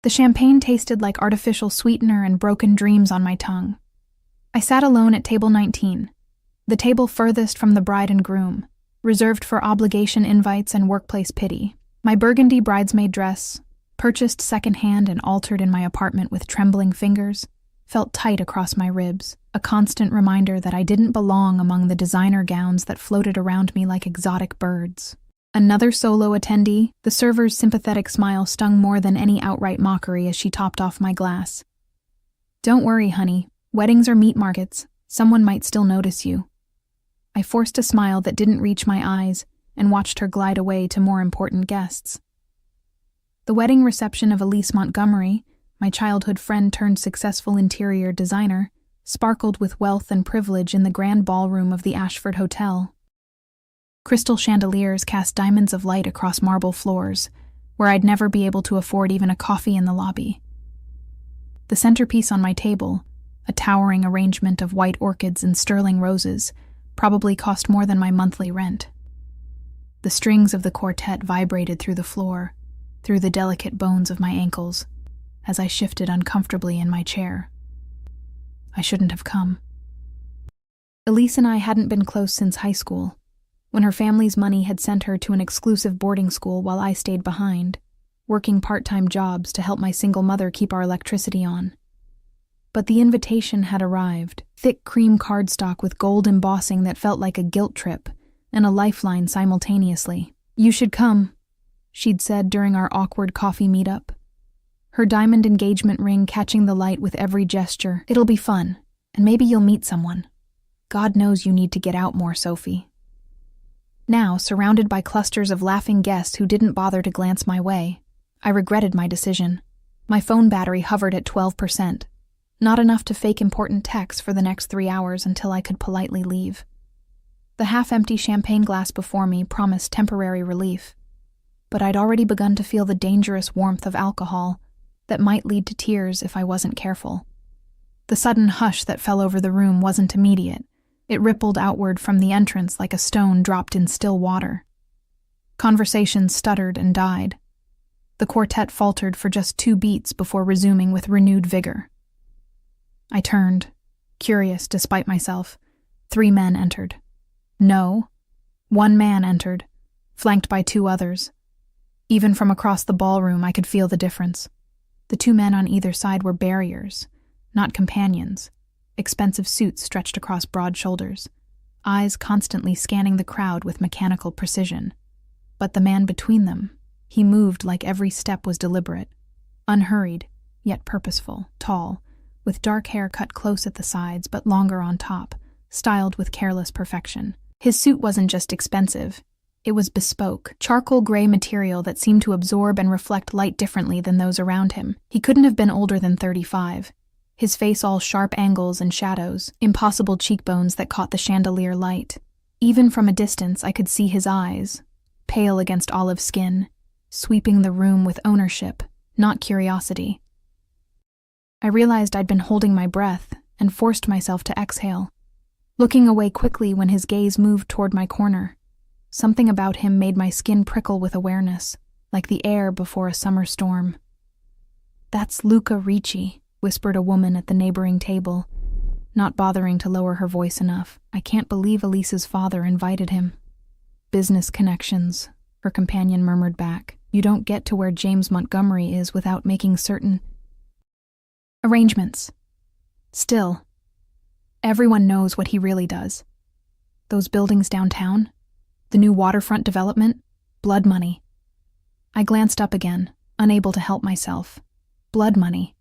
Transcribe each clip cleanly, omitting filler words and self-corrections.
The champagne tasted like artificial sweetener and broken dreams on my tongue. I sat alone at table 19, the table furthest from the bride and groom, reserved for obligation invites and workplace pity. My burgundy bridesmaid dress, purchased secondhand and altered in my apartment with trembling fingers, felt tight across my ribs, a constant reminder that I didn't belong among the designer gowns that floated around me like exotic birds. Another solo attendee, the server's sympathetic smile stung more than any outright mockery as she topped off my glass. "Don't worry, honey. Weddings are meat markets. Someone might still notice you." I forced a smile that didn't reach my eyes and watched her glide away to more important guests. The wedding reception of Elise Montgomery, my childhood friend turned successful interior designer, sparkled with wealth and privilege in the grand ballroom of the Ashford Hotel. Crystal chandeliers cast diamonds of light across marble floors, where I'd never be able to afford even a coffee in the lobby. The centerpiece on my table, a towering arrangement of white orchids and sterling roses, probably cost more than my monthly rent. The strings of the quartet vibrated through the floor, through the delicate bones of my ankles, as I shifted uncomfortably in my chair. I shouldn't have come. Elise and I hadn't been close since high school, when her family's money had sent her to an exclusive boarding school while I stayed behind, working part-time jobs to help my single mother keep our electricity on. But the invitation had arrived, thick cream cardstock with gold embossing that felt like a guilt trip, and a lifeline simultaneously. "You should come," she'd said during our awkward coffee meetup, her diamond engagement ring catching the light with every gesture. "It'll be fun, and maybe you'll meet someone. God knows you need to get out more, Sophie." Now, surrounded by clusters of laughing guests who didn't bother to glance my way, I regretted my decision. My phone battery hovered at 12%, not enough to fake important texts for the next 3 hours until I could politely leave. The half-empty champagne glass before me promised temporary relief, but I'd already begun to feel the dangerous warmth of alcohol that might lead to tears if I wasn't careful. The sudden hush that fell over the room wasn't immediate. It rippled outward from the entrance like a stone dropped in still water. Conversations stuttered and died. The quartet faltered for just 2 beats before resuming with renewed vigor. I turned, curious despite myself. 3 men entered. No, 1 man entered, flanked by 2 others. Even from across the ballroom, I could feel the difference. The 2 men on either side were barriers, not companions. Expensive suits stretched across broad shoulders, eyes constantly scanning the crowd with mechanical precision. But the man between them, he moved like every step was deliberate, unhurried, yet purposeful, tall, with dark hair cut close at the sides but longer on top, styled with careless perfection. His suit wasn't just expensive, it was bespoke, charcoal gray material that seemed to absorb and reflect light differently than those around him. He couldn't have been older than 35. His face all sharp angles and shadows, impossible cheekbones that caught the chandelier light. Even from a distance, I could see his eyes, pale against olive skin, sweeping the room with ownership, not curiosity. I realized I'd been holding my breath and forced myself to exhale, looking away quickly when his gaze moved toward my corner. Something about him made my skin prickle with awareness, like the air before a summer storm. "That's Luca Ricci," whispered a woman at the neighboring table, not bothering to lower her voice enough. "I can't believe Elise's father invited him." "Business connections," her companion murmured back. "You don't get to where James Montgomery is without making certain arrangements. Still, everyone knows what he really does. Those buildings downtown, the new waterfront development, blood money." I glanced up again, unable to help myself. Blood money.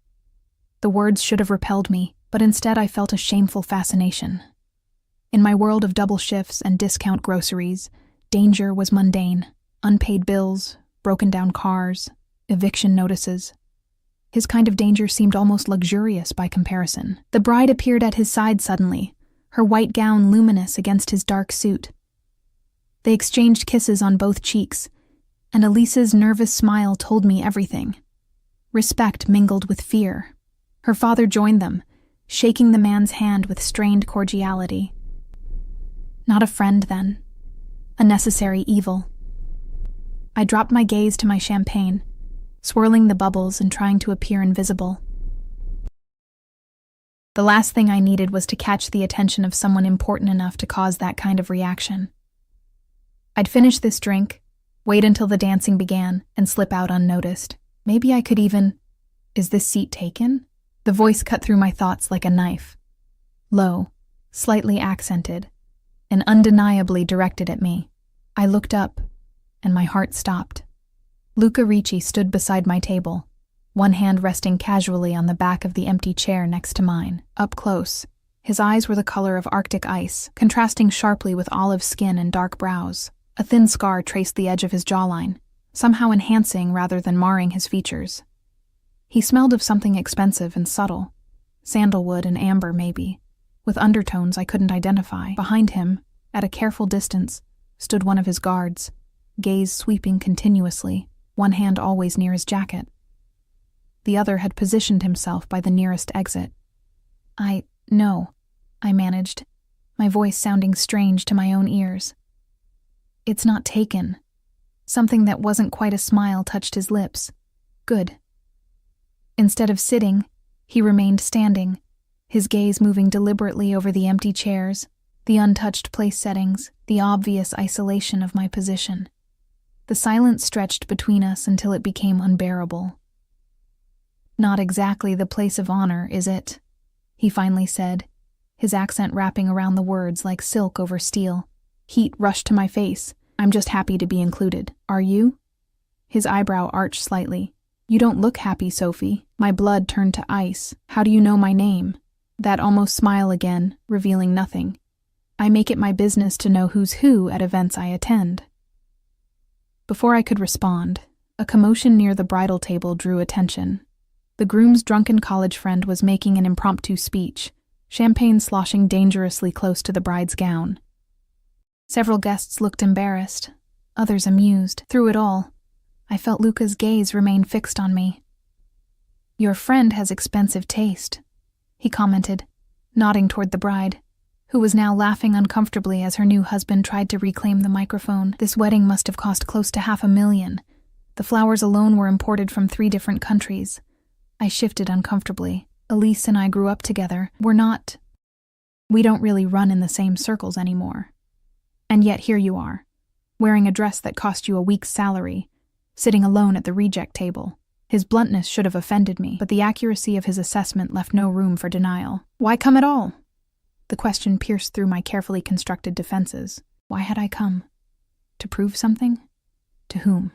The words should have repelled me, but instead I felt a shameful fascination. In my world of double shifts and discount groceries, danger was mundane. Unpaid bills, broken down cars, eviction notices. His kind of danger seemed almost luxurious by comparison. The bride appeared at his side suddenly, her white gown luminous against his dark suit. They exchanged kisses on both cheeks, and Elise's nervous smile told me everything. Respect mingled with fear. Her father joined them, shaking the man's hand with strained cordiality. Not a friend, then. A necessary evil. I dropped my gaze to my champagne, swirling the bubbles and trying to appear invisible. The last thing I needed was to catch the attention of someone important enough to cause that kind of reaction. I'd finish this drink, wait until the dancing began, and slip out unnoticed. Maybe I could even... Is this seat taken? The voice cut through my thoughts like a knife. Low, slightly accented, and undeniably directed at me. I looked up, and my heart stopped. Luca Ricci stood beside my table, one hand resting casually on the back of the empty chair next to mine. Up close, his eyes were the color of Arctic ice, contrasting sharply with olive skin and dark brows. A thin scar traced the edge of his jawline, somehow enhancing rather than marring his features. He smelled of something expensive and subtle, sandalwood and amber maybe, with undertones I couldn't identify. Behind him, at a careful distance, stood one of his guards, gaze sweeping continuously, one hand always near his jacket. The other had positioned himself by the nearest exit. No, I managed, my voice sounding strange to my own ears. It's not taken. Something that wasn't quite a smile touched his lips. Good. Instead of sitting, he remained standing, his gaze moving deliberately over the empty chairs, the untouched place settings, the obvious isolation of my position. The silence stretched between us until it became unbearable. Not exactly the place of honor, is it? He finally said, his accent wrapping around the words like silk over steel. Heat rushed to my face. I'm just happy to be included. Are you? His eyebrow arched slightly. You don't look happy, Sophie. My blood turned to ice. How do you know my name? That almost smile again, revealing nothing. I make it my business to know who's who at events I attend. Before I could respond, a commotion near the bridal table drew attention. The groom's drunken college friend was making an impromptu speech, champagne sloshing dangerously close to the bride's gown. Several guests looked embarrassed, others amused. Through it all, I felt Luca's gaze remain fixed on me. Your friend has expensive taste, he commented, nodding toward the bride, who was now laughing uncomfortably as her new husband tried to reclaim the microphone. This wedding must have cost close to $500,000. The flowers alone were imported from 3 different countries. I shifted uncomfortably. Elise and I grew up together. We don't really run in the same circles anymore. And yet here you are, wearing a dress that cost you a week's salary, sitting alone at the reject table. His bluntness should have offended me, but the accuracy of his assessment left no room for denial. Why come at all? The question pierced through my carefully constructed defenses. Why had I come? To prove something? To whom?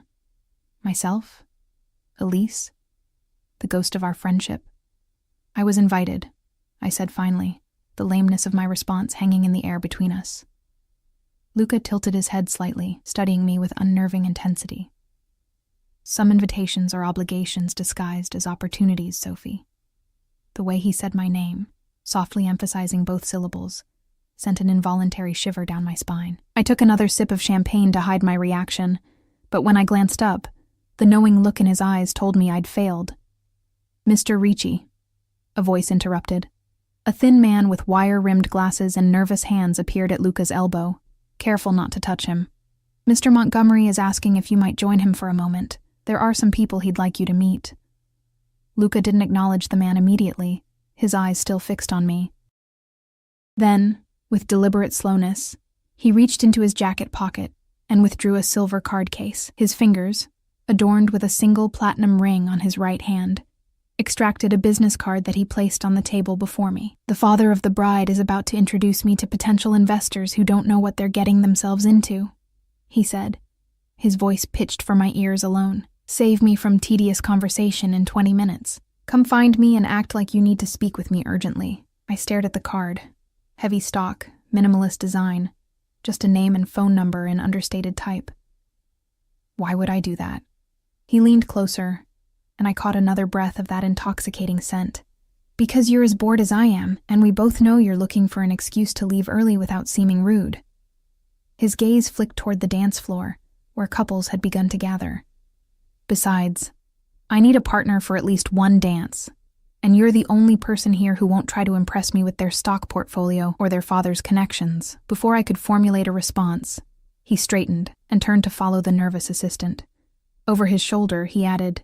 Myself? Elise? The ghost of our friendship? I was invited, I said finally, the lameness of my response hanging in the air between us. Luca tilted his head slightly, studying me with unnerving intensity. Some invitations are obligations disguised as opportunities, Sophie. The way he said my name, softly emphasizing both syllables, sent an involuntary shiver down my spine. I took another sip of champagne to hide my reaction, but when I glanced up, the knowing look in his eyes told me I'd failed. Mr. Ricci, a voice interrupted. A thin man with wire-rimmed glasses and nervous hands appeared at Luca's elbow, careful not to touch him. Mr. Montgomery is asking if you might join him for a moment. There are some people he'd like you to meet. Luca didn't acknowledge the man immediately, his eyes still fixed on me. Then, with deliberate slowness, he reached into his jacket pocket and withdrew a silver card case. His fingers, adorned with a single platinum ring on his right hand, extracted a business card that he placed on the table before me. The father of the bride is about to introduce me to potential investors who don't know what they're getting themselves into, he said, his voice pitched for my ears alone. Save me from tedious conversation in 20 minutes. Come find me and act like you need to speak with me urgently. I stared at the card. Heavy stock, minimalist design, just a name and phone number in understated type. Why would I do that? He leaned closer, and I caught another breath of that intoxicating scent. Because you're as bored as I am, and we both know you're looking for an excuse to leave early without seeming rude. His gaze flicked toward the dance floor, where couples had begun to gather. Besides, I need a partner for at least one dance, and you're the only person here who won't try to impress me with their stock portfolio or their father's connections. Before I could formulate a response, he straightened and turned to follow the nervous assistant. Over his shoulder, he added,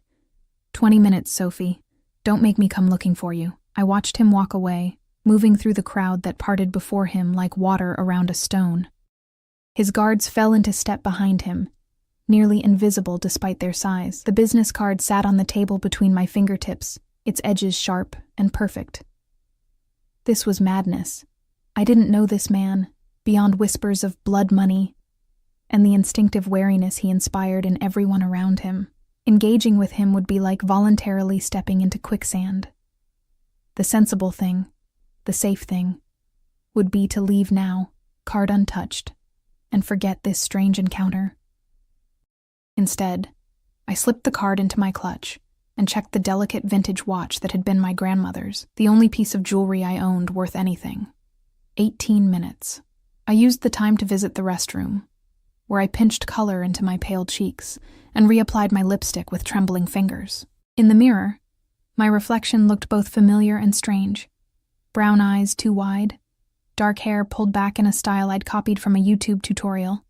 20 minutes, Sophie. Don't make me come looking for you." I watched him walk away, moving through the crowd that parted before him like water around a stone. His guards fell into step behind him, nearly invisible despite their size. The business card sat on the table between my fingertips, its edges sharp and perfect. This was madness. I didn't know this man, beyond whispers of blood money, and the instinctive wariness he inspired in everyone around him. Engaging with him would be like voluntarily stepping into quicksand. The sensible thing, the safe thing, would be to leave now, card untouched, and forget this strange encounter. Instead, I slipped the card into my clutch and checked the delicate vintage watch that had been my grandmother's, the only piece of jewelry I owned worth anything. 18 minutes. I used the time to visit the restroom, where I pinched color into my pale cheeks and reapplied my lipstick with trembling fingers. In the mirror, my reflection looked both familiar and strange. Brown eyes too wide, dark hair pulled back in a style I'd copied from a YouTube tutorial,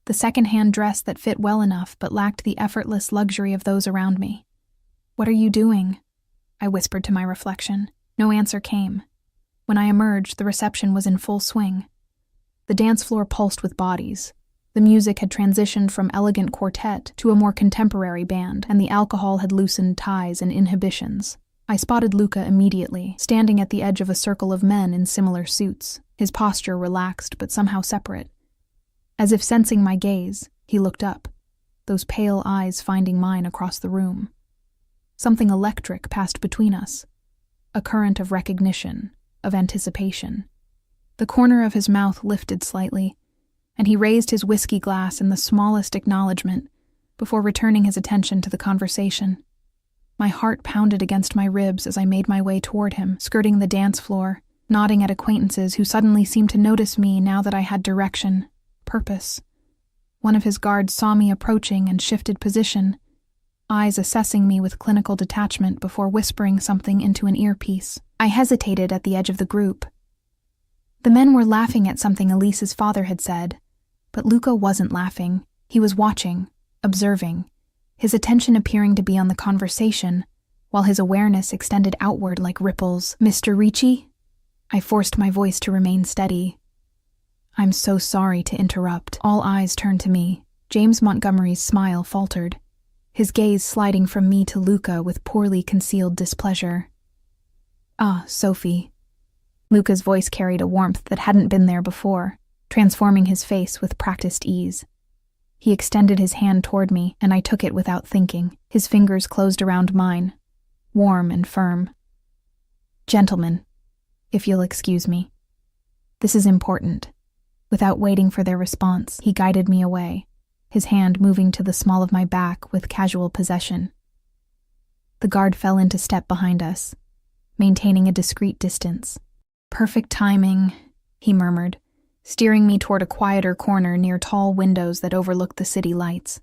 the second-hand dress that fit well enough but lacked the effortless luxury of those around me. "What are you doing?" I whispered to my reflection. No answer came. When I emerged, the reception was in full swing. The dance floor pulsed with bodies. The music had transitioned from elegant quartet to a more contemporary band, and the alcohol had loosened ties and inhibitions. I spotted Luca immediately, standing at the edge of a circle of men in similar suits, his posture relaxed but somehow separate. As if sensing my gaze, he looked up, those pale eyes finding mine across the room. Something electric passed between us, a current of recognition, of anticipation. The corner of his mouth lifted slightly, and he raised his whiskey glass in the smallest acknowledgement before returning his attention to the conversation. My heart pounded against my ribs as I made my way toward him, skirting the dance floor, nodding at acquaintances who suddenly seemed to notice me now that I had direction, purpose. One of his guards saw me approaching and shifted position, eyes assessing me with clinical detachment before whispering something into an earpiece. I hesitated at the edge of the group. The men were laughing at something Elise's father had said, but Luca wasn't laughing. He was watching, observing, his attention appearing to be on the conversation, while his awareness extended outward like ripples. "Mr. Ricci?" I forced my voice to remain steady. "I'm so sorry to interrupt." All eyes turned to me. James Montgomery's smile faltered, his gaze sliding from me to Luca with poorly concealed displeasure. "Ah, Sophie." Luca's voice carried a warmth that hadn't been there before, transforming his face with practiced ease. He extended his hand toward me, and I took it without thinking. His fingers closed around mine, warm and firm. "Gentlemen, if you'll excuse me. This is important." Without waiting for their response, he guided me away, his hand moving to the small of my back with casual possession. The guard fell into step behind us, maintaining a discreet distance. "Perfect timing," he murmured, steering me toward a quieter corner near tall windows that overlooked the city lights.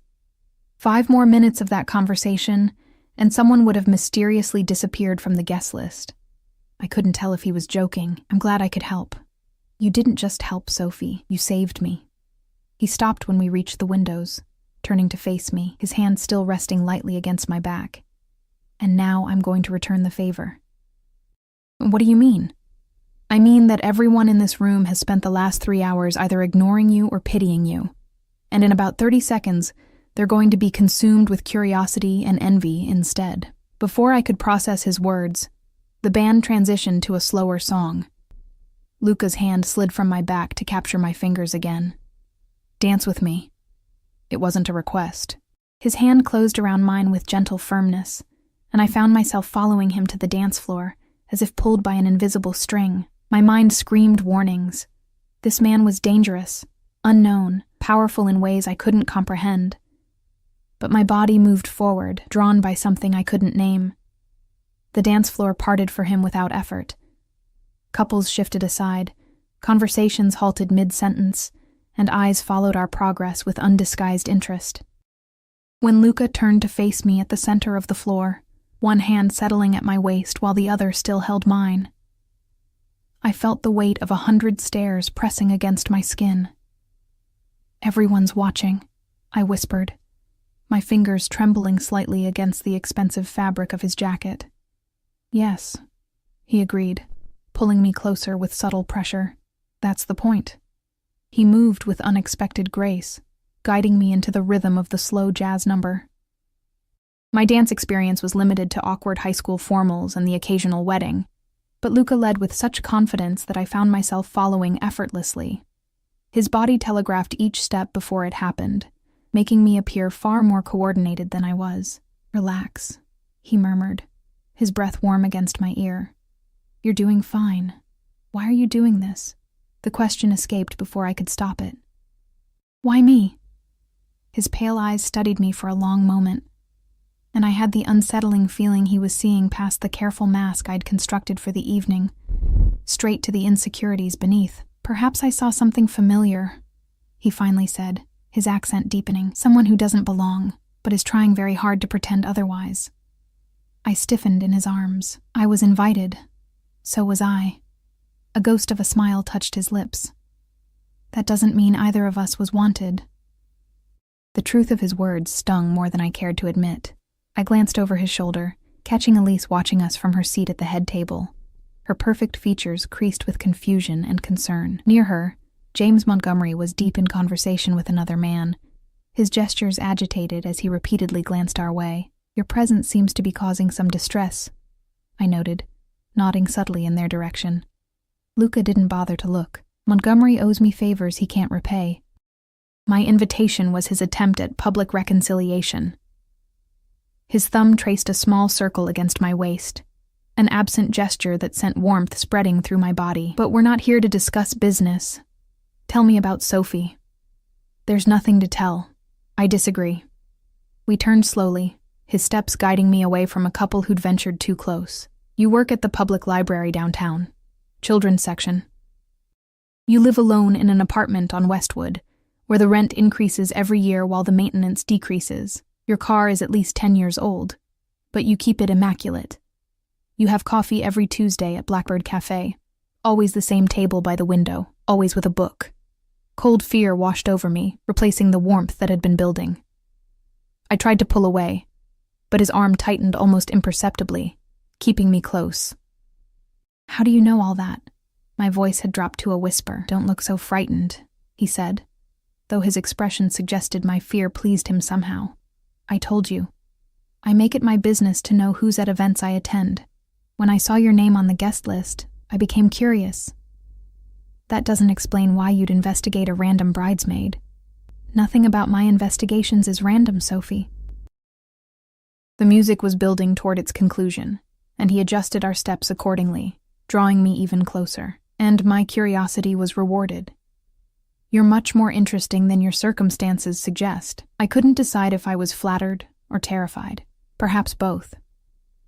5 more minutes of that conversation, and someone would have mysteriously disappeared from the guest list. I couldn't tell if he was joking. "I'm glad I could help." "You didn't just help, Sophie. You saved me." He stopped when we reached the windows, turning to face me, his hand still resting lightly against my back. "And now I'm going to return the favor." "What do you mean?" "I mean that everyone in this room has spent the last 3 hours either ignoring you or pitying you. And in about 30 seconds, they're going to be consumed with curiosity and envy instead." Before I could process his words, the band transitioned to a slower song. Luca's hand slid from my back to capture my fingers again. "Dance with me." It wasn't a request. His hand closed around mine with gentle firmness, and I found myself following him to the dance floor, as if pulled by an invisible string. My mind screamed warnings. This man was dangerous, unknown, powerful in ways I couldn't comprehend. But my body moved forward, drawn by something I couldn't name. The dance floor parted for him without effort. Couples shifted aside, conversations halted mid-sentence, and eyes followed our progress with undisguised interest. When Luca turned to face me at the center of the floor, one hand settling at my waist while the other still held mine, I felt the weight of 100 stares pressing against my skin. "Everyone's watching," I whispered, my fingers trembling slightly against the expensive fabric of his jacket. "Yes," he agreed, pulling me closer with subtle pressure. "That's the point." He moved with unexpected grace, guiding me into the rhythm of the slow jazz number. My dance experience was limited to awkward high school formals and the occasional wedding, but Luca led with such confidence that I found myself following effortlessly. His body telegraphed each step before it happened, making me appear far more coordinated than I was. "Relax," he murmured, his breath warm against my ear. "You're doing fine. Why are you doing this?" The question escaped before I could stop it. "Why me?" His pale eyes studied me for a long moment, and I had the unsettling feeling he was seeing past the careful mask I'd constructed for the evening, straight to the insecurities beneath. "Perhaps I saw something familiar," he finally said, his accent deepening. "Someone who doesn't belong, but is trying very hard to pretend otherwise." I stiffened in his arms. I was invited. So was I. A ghost of a smile touched his lips. "That doesn't mean either of us was wanted." The truth of his words stung more than I cared to admit. I glanced over his shoulder, catching Elise watching us from her seat at the head table. Her perfect features creased with confusion and concern. Near her, James Montgomery was deep in conversation with another man, his gestures agitated as he repeatedly glanced our way. "Your presence seems to be causing some distress," I noted, nodding subtly in their direction. Luca didn't bother to look. "Montgomery owes me favors he can't repay." My invitation was his attempt at public reconciliation. His thumb traced a small circle against my waist, an absent gesture that sent warmth spreading through my body. "But we're not here to discuss business. Tell me about Sophie." "There's nothing to tell." "I disagree." We turned slowly, his steps guiding me away from a couple who'd ventured too close. "You work at the public library downtown. Children's section. You live alone in an apartment on Westwood, where the rent increases every year while the maintenance decreases. Your car is at least 10 years old, but you keep it immaculate. You have coffee every Tuesday at Blackbird Cafe, always the same table by the window, always with a book." Cold fear washed over me, replacing the warmth that had been building. I tried to pull away, but his arm tightened almost imperceptibly, keeping me close. "How do you know all that?" My voice had dropped to a whisper. "Don't look so frightened," he said, though his expression suggested my fear pleased him somehow. "I told you. I make it my business to know who's at events I attend. When I saw your name on the guest list, I became curious. That doesn't explain why you'd investigate a random bridesmaid. Nothing about my investigations is random, Sophie." The music was building toward its conclusion, and he adjusted our steps accordingly, drawing me even closer. And my curiosity was rewarded. "You're much more interesting than your circumstances suggest." I couldn't decide if I was flattered or terrified. Perhaps both.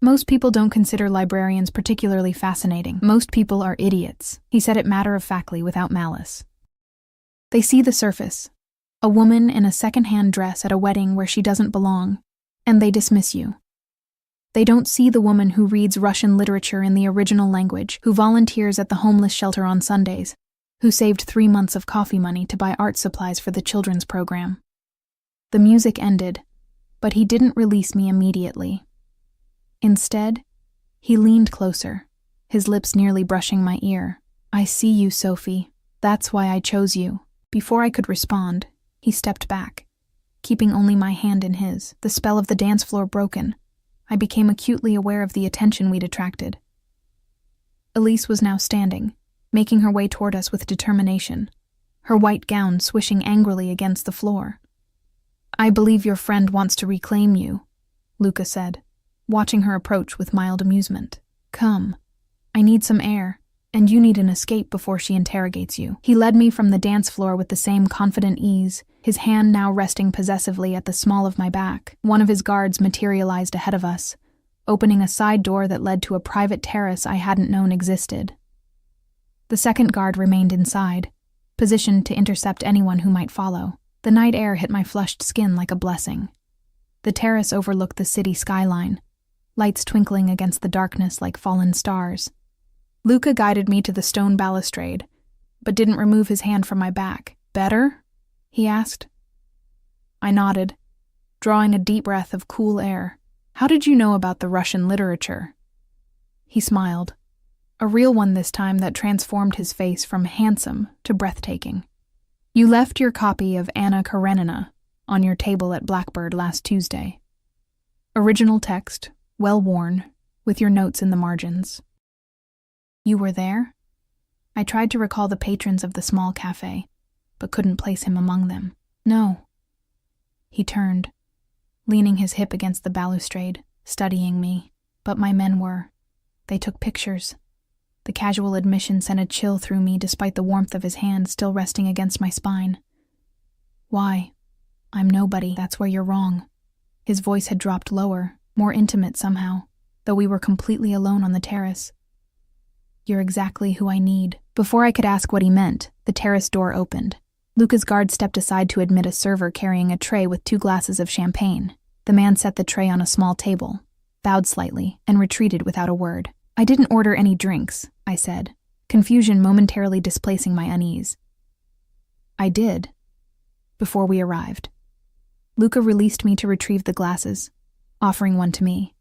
"Most people don't consider librarians particularly fascinating. Most people are idiots," he said it matter-of-factly without malice. "They see the surface, a woman in a second-hand dress at a wedding where she doesn't belong, and they dismiss you. They don't see the woman who reads Russian literature in the original language, who volunteers at the homeless shelter on Sundays, who saved 3 months of coffee money to buy art supplies for the children's program." The music ended, but he didn't release me immediately. Instead, he leaned closer, his lips nearly brushing my ear. "I see you, Sophie. That's why I chose you." Before I could respond, he stepped back, keeping only my hand in his, the spell of the dance floor broken. I became acutely aware of the attention we'd attracted. Elise was now standing, making her way toward us with determination, her white gown swishing angrily against the floor. "I believe your friend wants to reclaim you," Luca said, watching her approach with mild amusement. "Come. I need some air, and you need an escape before she interrogates you." He led me from the dance floor with the same confident ease, his hand now resting possessively at the small of my back. One of his guards materialized ahead of us, opening a side door that led to a private terrace I hadn't known existed. The second guard remained inside, positioned to intercept anyone who might follow. The night air hit my flushed skin like a blessing. The terrace overlooked the city skyline, lights twinkling against the darkness like fallen stars. Luca guided me to the stone balustrade, but didn't remove his hand from my back. "Better?" he asked. I nodded. drawing a deep breath of cool air. "How did you know about the Russian literature?" He smiled, a real one this time that transformed his face from handsome to breathtaking. "You left your copy of Anna Karenina on your table at Blackbird last Tuesday. Original text, well worn, with your notes in the margins." "You were there?" I tried to recall the patrons of the small cafe, but couldn't place him among them. "No." He turned, leaning his hip against the balustrade, studying me, but my men were. They took pictures. The casual admission sent a chill through me despite the warmth of his hand still resting against my spine. "Why? I'm nobody, that's where you're wrong." His voice had dropped lower, more intimate somehow, though we were completely alone on the terrace. "You're exactly who I need." Before I could ask what he meant, the terrace door opened. Luca's guard stepped aside to admit a server carrying a tray with 2 glasses of champagne. The man set the tray on a small table, bowed slightly, and retreated without a word. "I didn't order any drinks," I said, confusion momentarily displacing my unease. "I did," before we arrived. Luca released me to retrieve the glasses, offering one to me.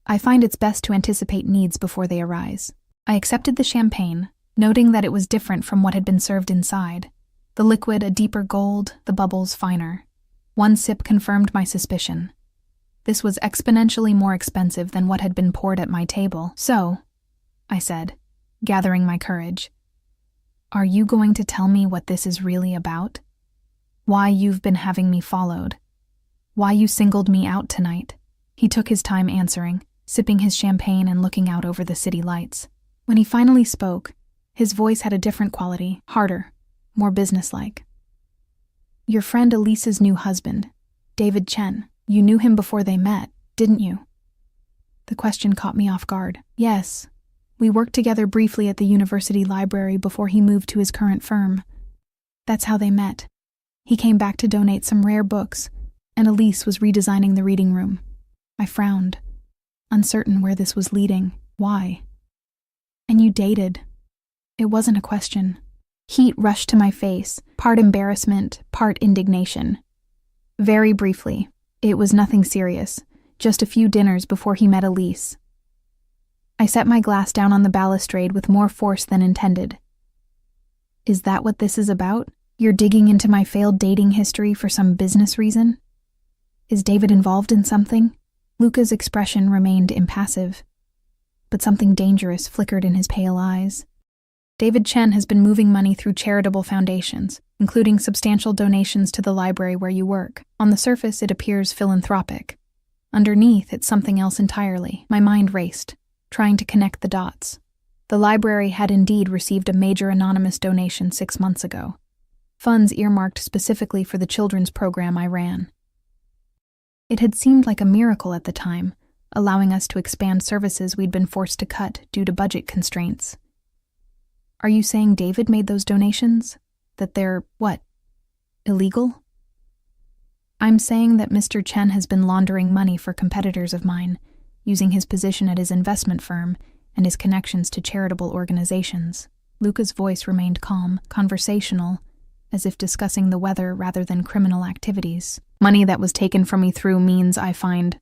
I find it's best to anticipate needs before they arise. I accepted the champagne, noting that it was different from what had been served inside. The liquid a deeper gold, the bubbles finer. One sip confirmed my suspicion. This was exponentially more expensive than what had been poured at my table. "So," I said, gathering my courage, "are you going to tell me what this is really about? Why you've been having me followed? Why you singled me out tonight?" He took his time answering, sipping his champagne and looking out over the city lights. When he finally spoke, his voice had a different quality, harder, more businesslike. "Your friend Elise's new husband, David Chen. You knew him before they met, didn't you?" The question caught me off guard. "Yes. We worked together briefly at the university library before he moved to his current firm. That's how they met. He came back to donate some rare books, and Elise was redesigning the reading room." I frowned, uncertain where this was leading. "Why?" "And you dated." It wasn't a question. Heat rushed to my face, part embarrassment, part indignation. Very briefly, it was nothing serious, just a few dinners before he met Elise. I set my glass down on the balustrade with more force than intended. "Is that what this is about? You're digging into my failed dating history for some business reason? Is David involved in something?" Luca's expression remained impassive, but something dangerous flickered in his pale eyes. "David Chen has been moving money through charitable foundations, including substantial donations to the library where you work. On the surface, it appears philanthropic. Underneath, it's something else entirely." My mind raced, trying to connect the dots. The library had indeed received a major anonymous donation 6 months ago. Funds earmarked specifically for the children's program I ran. It had seemed like a miracle at the time, allowing us to expand services we'd been forced to cut due to budget constraints. "Are you saying David made those donations? That they're, what, illegal?" "I'm saying that Mr. Chen has been laundering money for competitors of mine, using his position at his investment firm and his connections to charitable organizations." Luca's voice remained calm, conversational, as if discussing the weather rather than criminal activities. "Money that was taken from me through means I find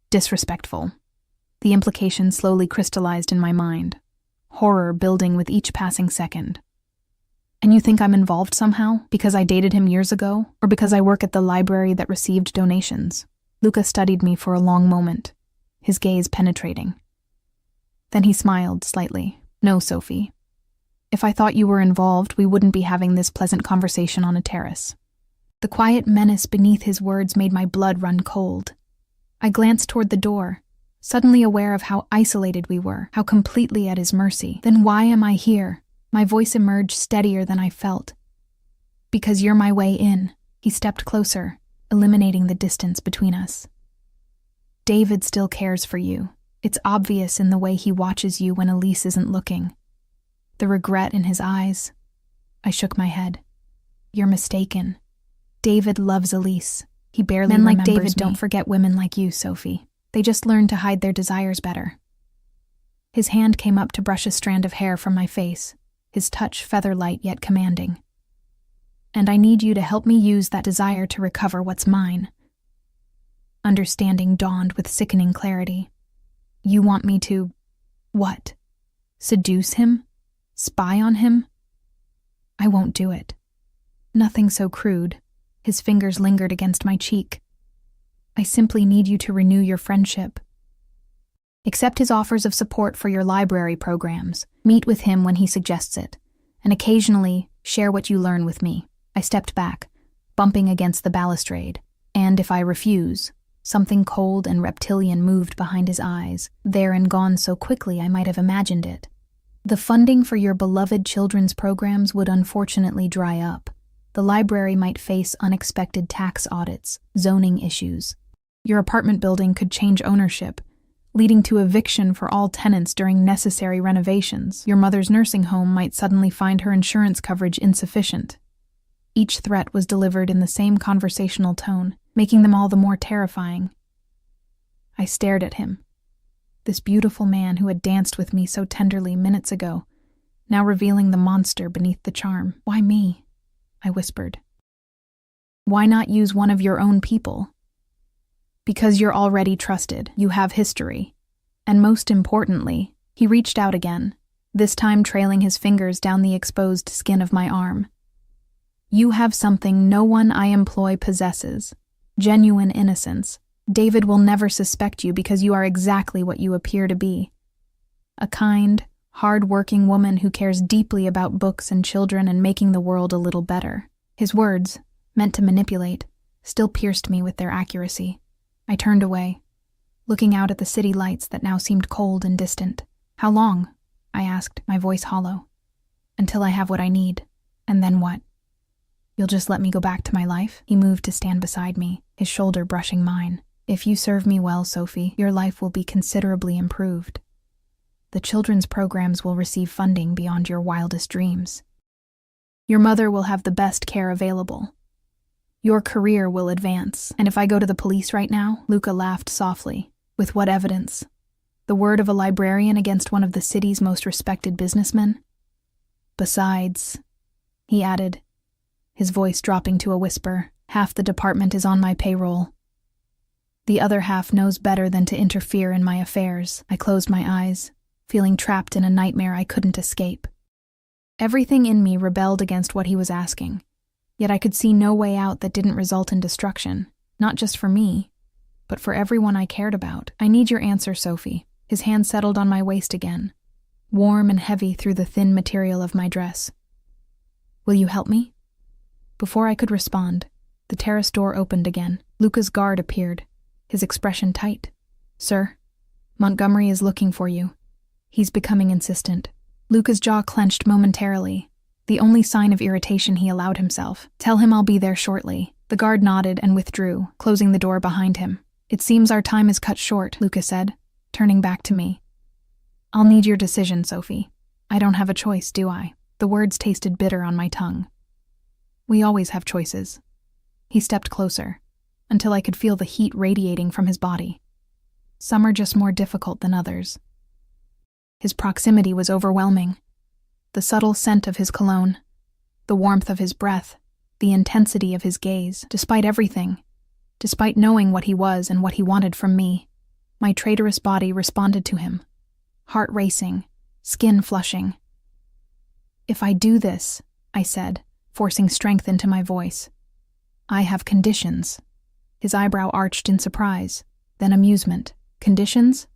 disrespectful." The implication slowly crystallized in my mind, horror building with each passing second. "And you think I'm involved somehow, because I dated him years ago, or because I work at the library that received donations?" Luca studied me for a long moment, his gaze penetrating. Then he smiled slightly. "No, Sophie. If I thought you were involved, we wouldn't be having this pleasant conversation on a terrace." The quiet menace beneath his words made my blood run cold. I glanced toward the door, suddenly aware of how isolated we were, how completely at his mercy. "Then why am I here?" My voice emerged steadier than I felt. "Because you're my way in." He stepped closer, eliminating the distance between us. "David still cares for you. It's obvious in the way he watches you when Elise isn't looking. The regret in his eyes." I shook my head. "You're mistaken. David loves Elise. He barely remembers me." "Men like David don't forget women like you, Sophie. They just learn to hide their desires better." His hand came up to brush a strand of hair from my face, his touch feather-light yet commanding. "And I need you to help me use that desire to recover what's mine. Understanding dawned with sickening clarity. You want me to… what? Seduce him? Spy on him? I won't do it. Nothing so crude. His fingers lingered against my cheek. I simply need you to renew your friendship. Accept his offers of support for your library programs, meet with him when he suggests it, and occasionally share what you learn with me. I stepped back, bumping against the balustrade, and if I refuse, something cold and reptilian moved behind his eyes, there and gone so quickly I might have imagined it. The funding for your beloved children's programs would unfortunately dry up. The library might face unexpected tax audits, zoning issues. Your apartment building could change ownership, leading to eviction for all tenants during necessary renovations. Your mother's nursing home might suddenly find her insurance coverage insufficient. Each threat was delivered in the same conversational tone, making them all the more terrifying. I stared at him. This beautiful man who had danced with me so tenderly minutes ago, now revealing the monster beneath the charm. Why me? I whispered. Why not use one of your own people? Because you're already trusted, you have history. And most importantly, he reached out again, this time trailing his fingers down the exposed skin of my arm. You have something no one I employ possesses. Genuine innocence. David will never suspect you because you are exactly what you appear to be. A kind, hard-working woman who cares deeply about books and children and making the world a little better. His words, meant to manipulate, still pierced me with their accuracy. I turned away, looking out at the city lights that now seemed cold and distant. How long? I asked, my voice hollow. Until I have what I need. And then what? You'll just let me go back to my life? He moved to stand beside me, his shoulder brushing mine. If you serve me well, Sophie, your life will be considerably improved. The children's programs will receive funding beyond your wildest dreams. Your mother will have the best care available. Your career will advance. And if I go to the police right now? Luca laughed softly. With what evidence? The word of a librarian against one of the city's most respected businessmen? Besides, he added, his voice dropping to a whisper, half the department is on my payroll. The other half knows better than to interfere in my affairs. I closed my eyes, feeling trapped in a nightmare I couldn't escape. Everything in me rebelled against what he was asking, yet I could see no way out that didn't result in destruction, not just for me, but for everyone I cared about. I need your answer, Sophie. His hand settled on my waist again, warm and heavy through the thin material of my dress. Will you help me? Before I could respond, the terrace door opened again. Luca's guard appeared, his expression tight. Sir, Montgomery is looking for you. He's becoming insistent. Luca's jaw clenched momentarily, the only sign of irritation he allowed himself. Tell him I'll be there shortly. The guard nodded and withdrew, closing the door behind him. It seems our time is cut short, Luca said, turning back to me. I'll need your decision, Sophie. I don't have a choice, do I? The words tasted bitter on my tongue. We always have choices. He stepped closer, until I could feel the heat radiating from his body. Some are just more difficult than others. His proximity was overwhelming. The subtle scent of his cologne, the warmth of his breath, the intensity of his gaze. Despite everything, despite knowing what he was and what he wanted from me, my traitorous body responded to him, heart racing, skin flushing. If I do this, I said, forcing strength into my voice, I have conditions. His eyebrow arched in surprise, then amusement. Conditions?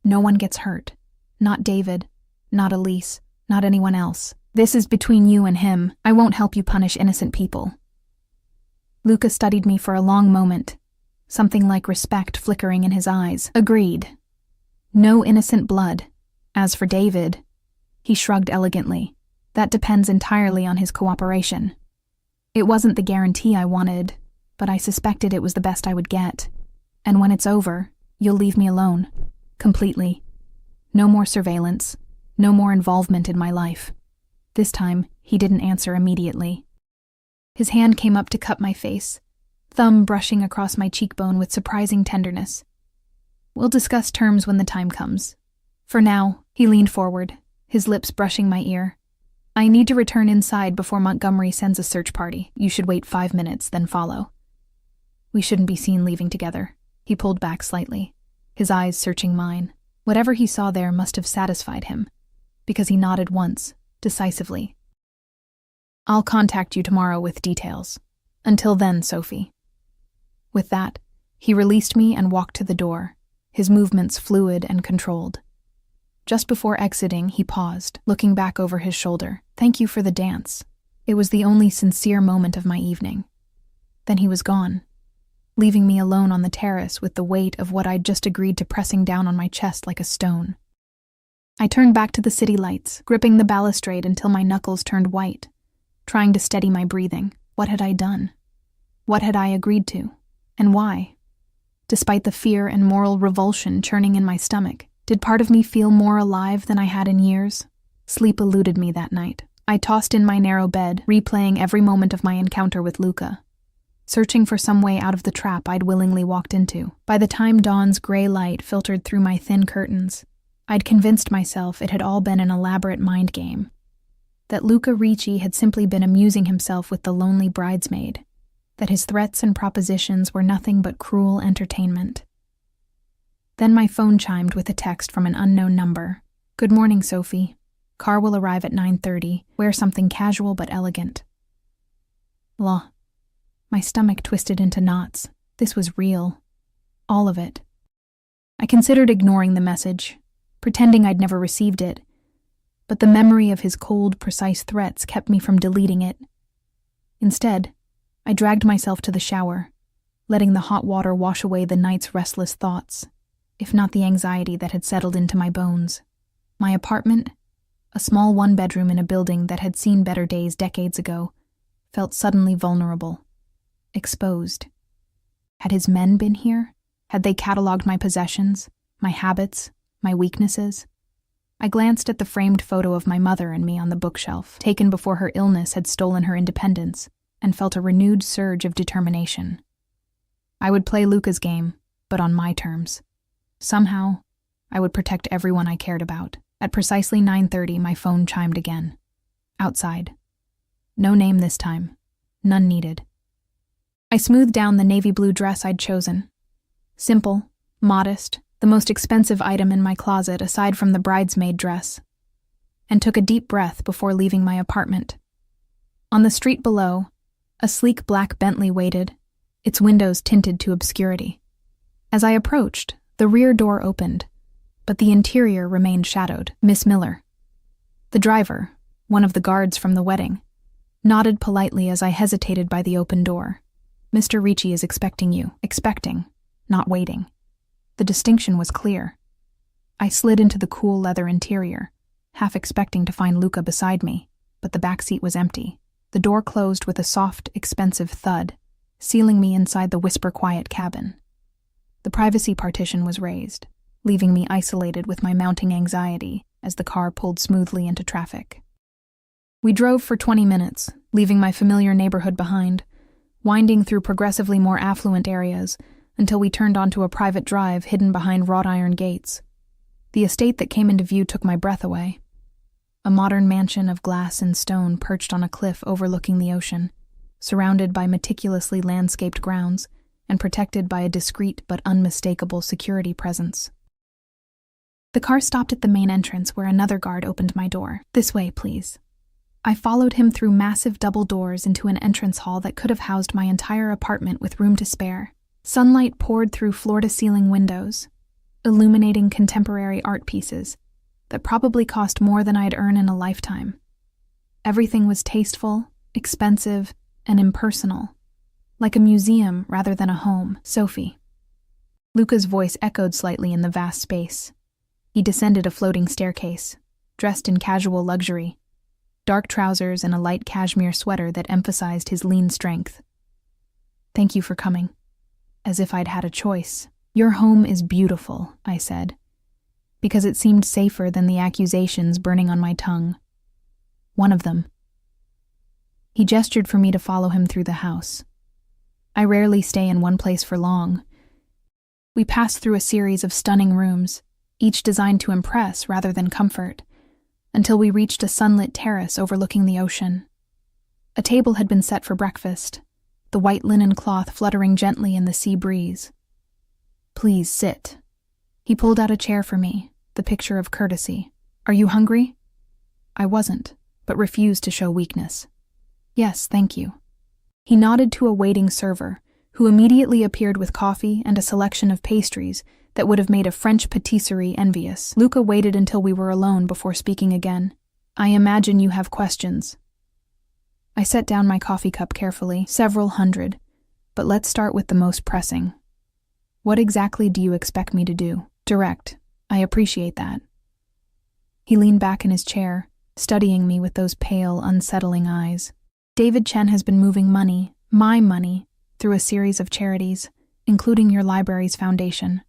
No one gets hurt. Not David, not Elise, not anyone else. This is between you and him. I won't help you punish innocent people. Luca studied me for a long moment, something like respect flickering in his eyes. Agreed. No innocent blood. As for David, he shrugged elegantly. That depends entirely on his cooperation. It wasn't the guarantee I wanted, but I suspected it was the best I would get. And when it's over, you'll leave me alone. Completely. No more surveillance. No more involvement in my life. This time, he didn't answer immediately. His hand came up to cup my face, thumb brushing across my cheekbone with surprising tenderness. We'll discuss terms when the time comes. For now, he leaned forward, his lips brushing my ear. I need to return inside before Montgomery sends a search party. You should wait 5 minutes, then follow. We shouldn't be seen leaving together. He pulled back slightly, his eyes searching mine. Whatever he saw there must have satisfied him, because he nodded once, decisively. I'll contact you tomorrow with details. Until then, Sophie. With that, he released me and walked to the door, his movements fluid and controlled. Just before exiting, he paused, looking back over his shoulder. Thank you for the dance. It was the only sincere moment of my evening. Then he was gone, leaving me alone on the terrace with the weight of what I'd just agreed to pressing down on my chest like a stone. I turned back to the city lights, gripping the balustrade until my knuckles turned white, trying to steady my breathing. What had I done? What had I agreed to? And why? Despite the fear and moral revulsion churning in my stomach, did part of me feel more alive than I had in years? Sleep eluded me that night. I tossed in my narrow bed, replaying every moment of my encounter with Luca, searching for some way out of the trap I'd willingly walked into. By the time dawn's gray light filtered through my thin curtains, I'd convinced myself it had all been an elaborate mind game, that Luca Ricci had simply been amusing himself with the lonely bridesmaid, that his threats and propositions were nothing but cruel entertainment. Then my phone chimed with a text from an unknown number. Good morning, Sophie. Car will arrive at 9:30. Wear something casual but elegant. My stomach twisted into knots. This was real. All of it. I considered ignoring the message, pretending I'd never received it, but the memory of his cold, precise threats kept me from deleting it. Instead, I dragged myself to the shower, letting the hot water wash away the night's restless thoughts, if not the anxiety that had settled into my bones. My apartment, a small one-bedroom in a building that had seen better days decades ago, felt suddenly vulnerable, exposed. Had his men been here? Had they cataloged my possessions, my habits, my weaknesses? I glanced at the framed photo of my mother and me on the bookshelf, taken before her illness had stolen her independence, and felt a renewed surge of determination. I would play Luca's game, but on my terms. Somehow, I would protect everyone I cared about. At precisely 9:30, my phone chimed again. Outside. No name this time. None needed. I smoothed down the navy blue dress I'd chosen. Simple, modest, the most expensive item in my closet aside from the bridesmaid dress, and took a deep breath before leaving my apartment. On the street below, a sleek black Bentley waited, its windows tinted to obscurity. As I approached, the rear door opened, but the interior remained shadowed. Miss Miller. The driver, one of the guards from the wedding, nodded politely as I hesitated by the open door. Mr. Ricci is expecting you. Expecting, not waiting. The distinction was clear. I slid into the cool leather interior, half expecting to find Luca beside me, but the back seat was empty. The door closed with a soft, expensive thud, sealing me inside the whisper-quiet cabin. The privacy partition was raised, leaving me isolated with my mounting anxiety as the car pulled smoothly into traffic. We drove for 20 minutes, leaving my familiar neighborhood behind, winding through progressively more affluent areas until we turned onto a private drive hidden behind wrought iron gates. The estate that came into view took my breath away. A modern mansion of glass and stone perched on a cliff overlooking the ocean, surrounded by meticulously landscaped grounds and protected by a discreet but unmistakable security presence. The car stopped at the main entrance where another guard opened my door. This way, please. I followed him through massive double doors into an entrance hall that could have housed my entire apartment with room to spare. Sunlight poured through floor-to-ceiling windows, illuminating contemporary art pieces that probably cost more than I'd earn in a lifetime. Everything was tasteful, expensive, and impersonal, like a museum rather than a home. Sophie. Luca's voice echoed slightly in the vast space. He descended a floating staircase, dressed in casual luxury, dark trousers and a light cashmere sweater that emphasized his lean strength. Thank you for coming. As if I'd had a choice. Your home is beautiful, I said, because it seemed safer than the accusations burning on my tongue. One of them. He gestured for me to follow him through the house. I rarely stay in one place for long. We passed through a series of stunning rooms, each designed to impress rather than comfort, until we reached a sunlit terrace overlooking the ocean. A table had been set for breakfast, the white linen cloth fluttering gently in the sea breeze. Please sit. He pulled out a chair for me, the picture of courtesy. Are you hungry? I wasn't, but refused to show weakness. Yes, thank you. He nodded to a waiting server, who immediately appeared with coffee and a selection of pastries that would have made a French patisserie envious. Luca waited until we were alone before speaking again. I imagine you have questions. I set down my coffee cup carefully, several hundred, but let's start with the most pressing. What exactly do you expect me to do? Direct. I appreciate that. He leaned back in his chair, studying me with those pale, unsettling eyes. David Chen has been moving money, my money, through a series of charities, including your library's foundation.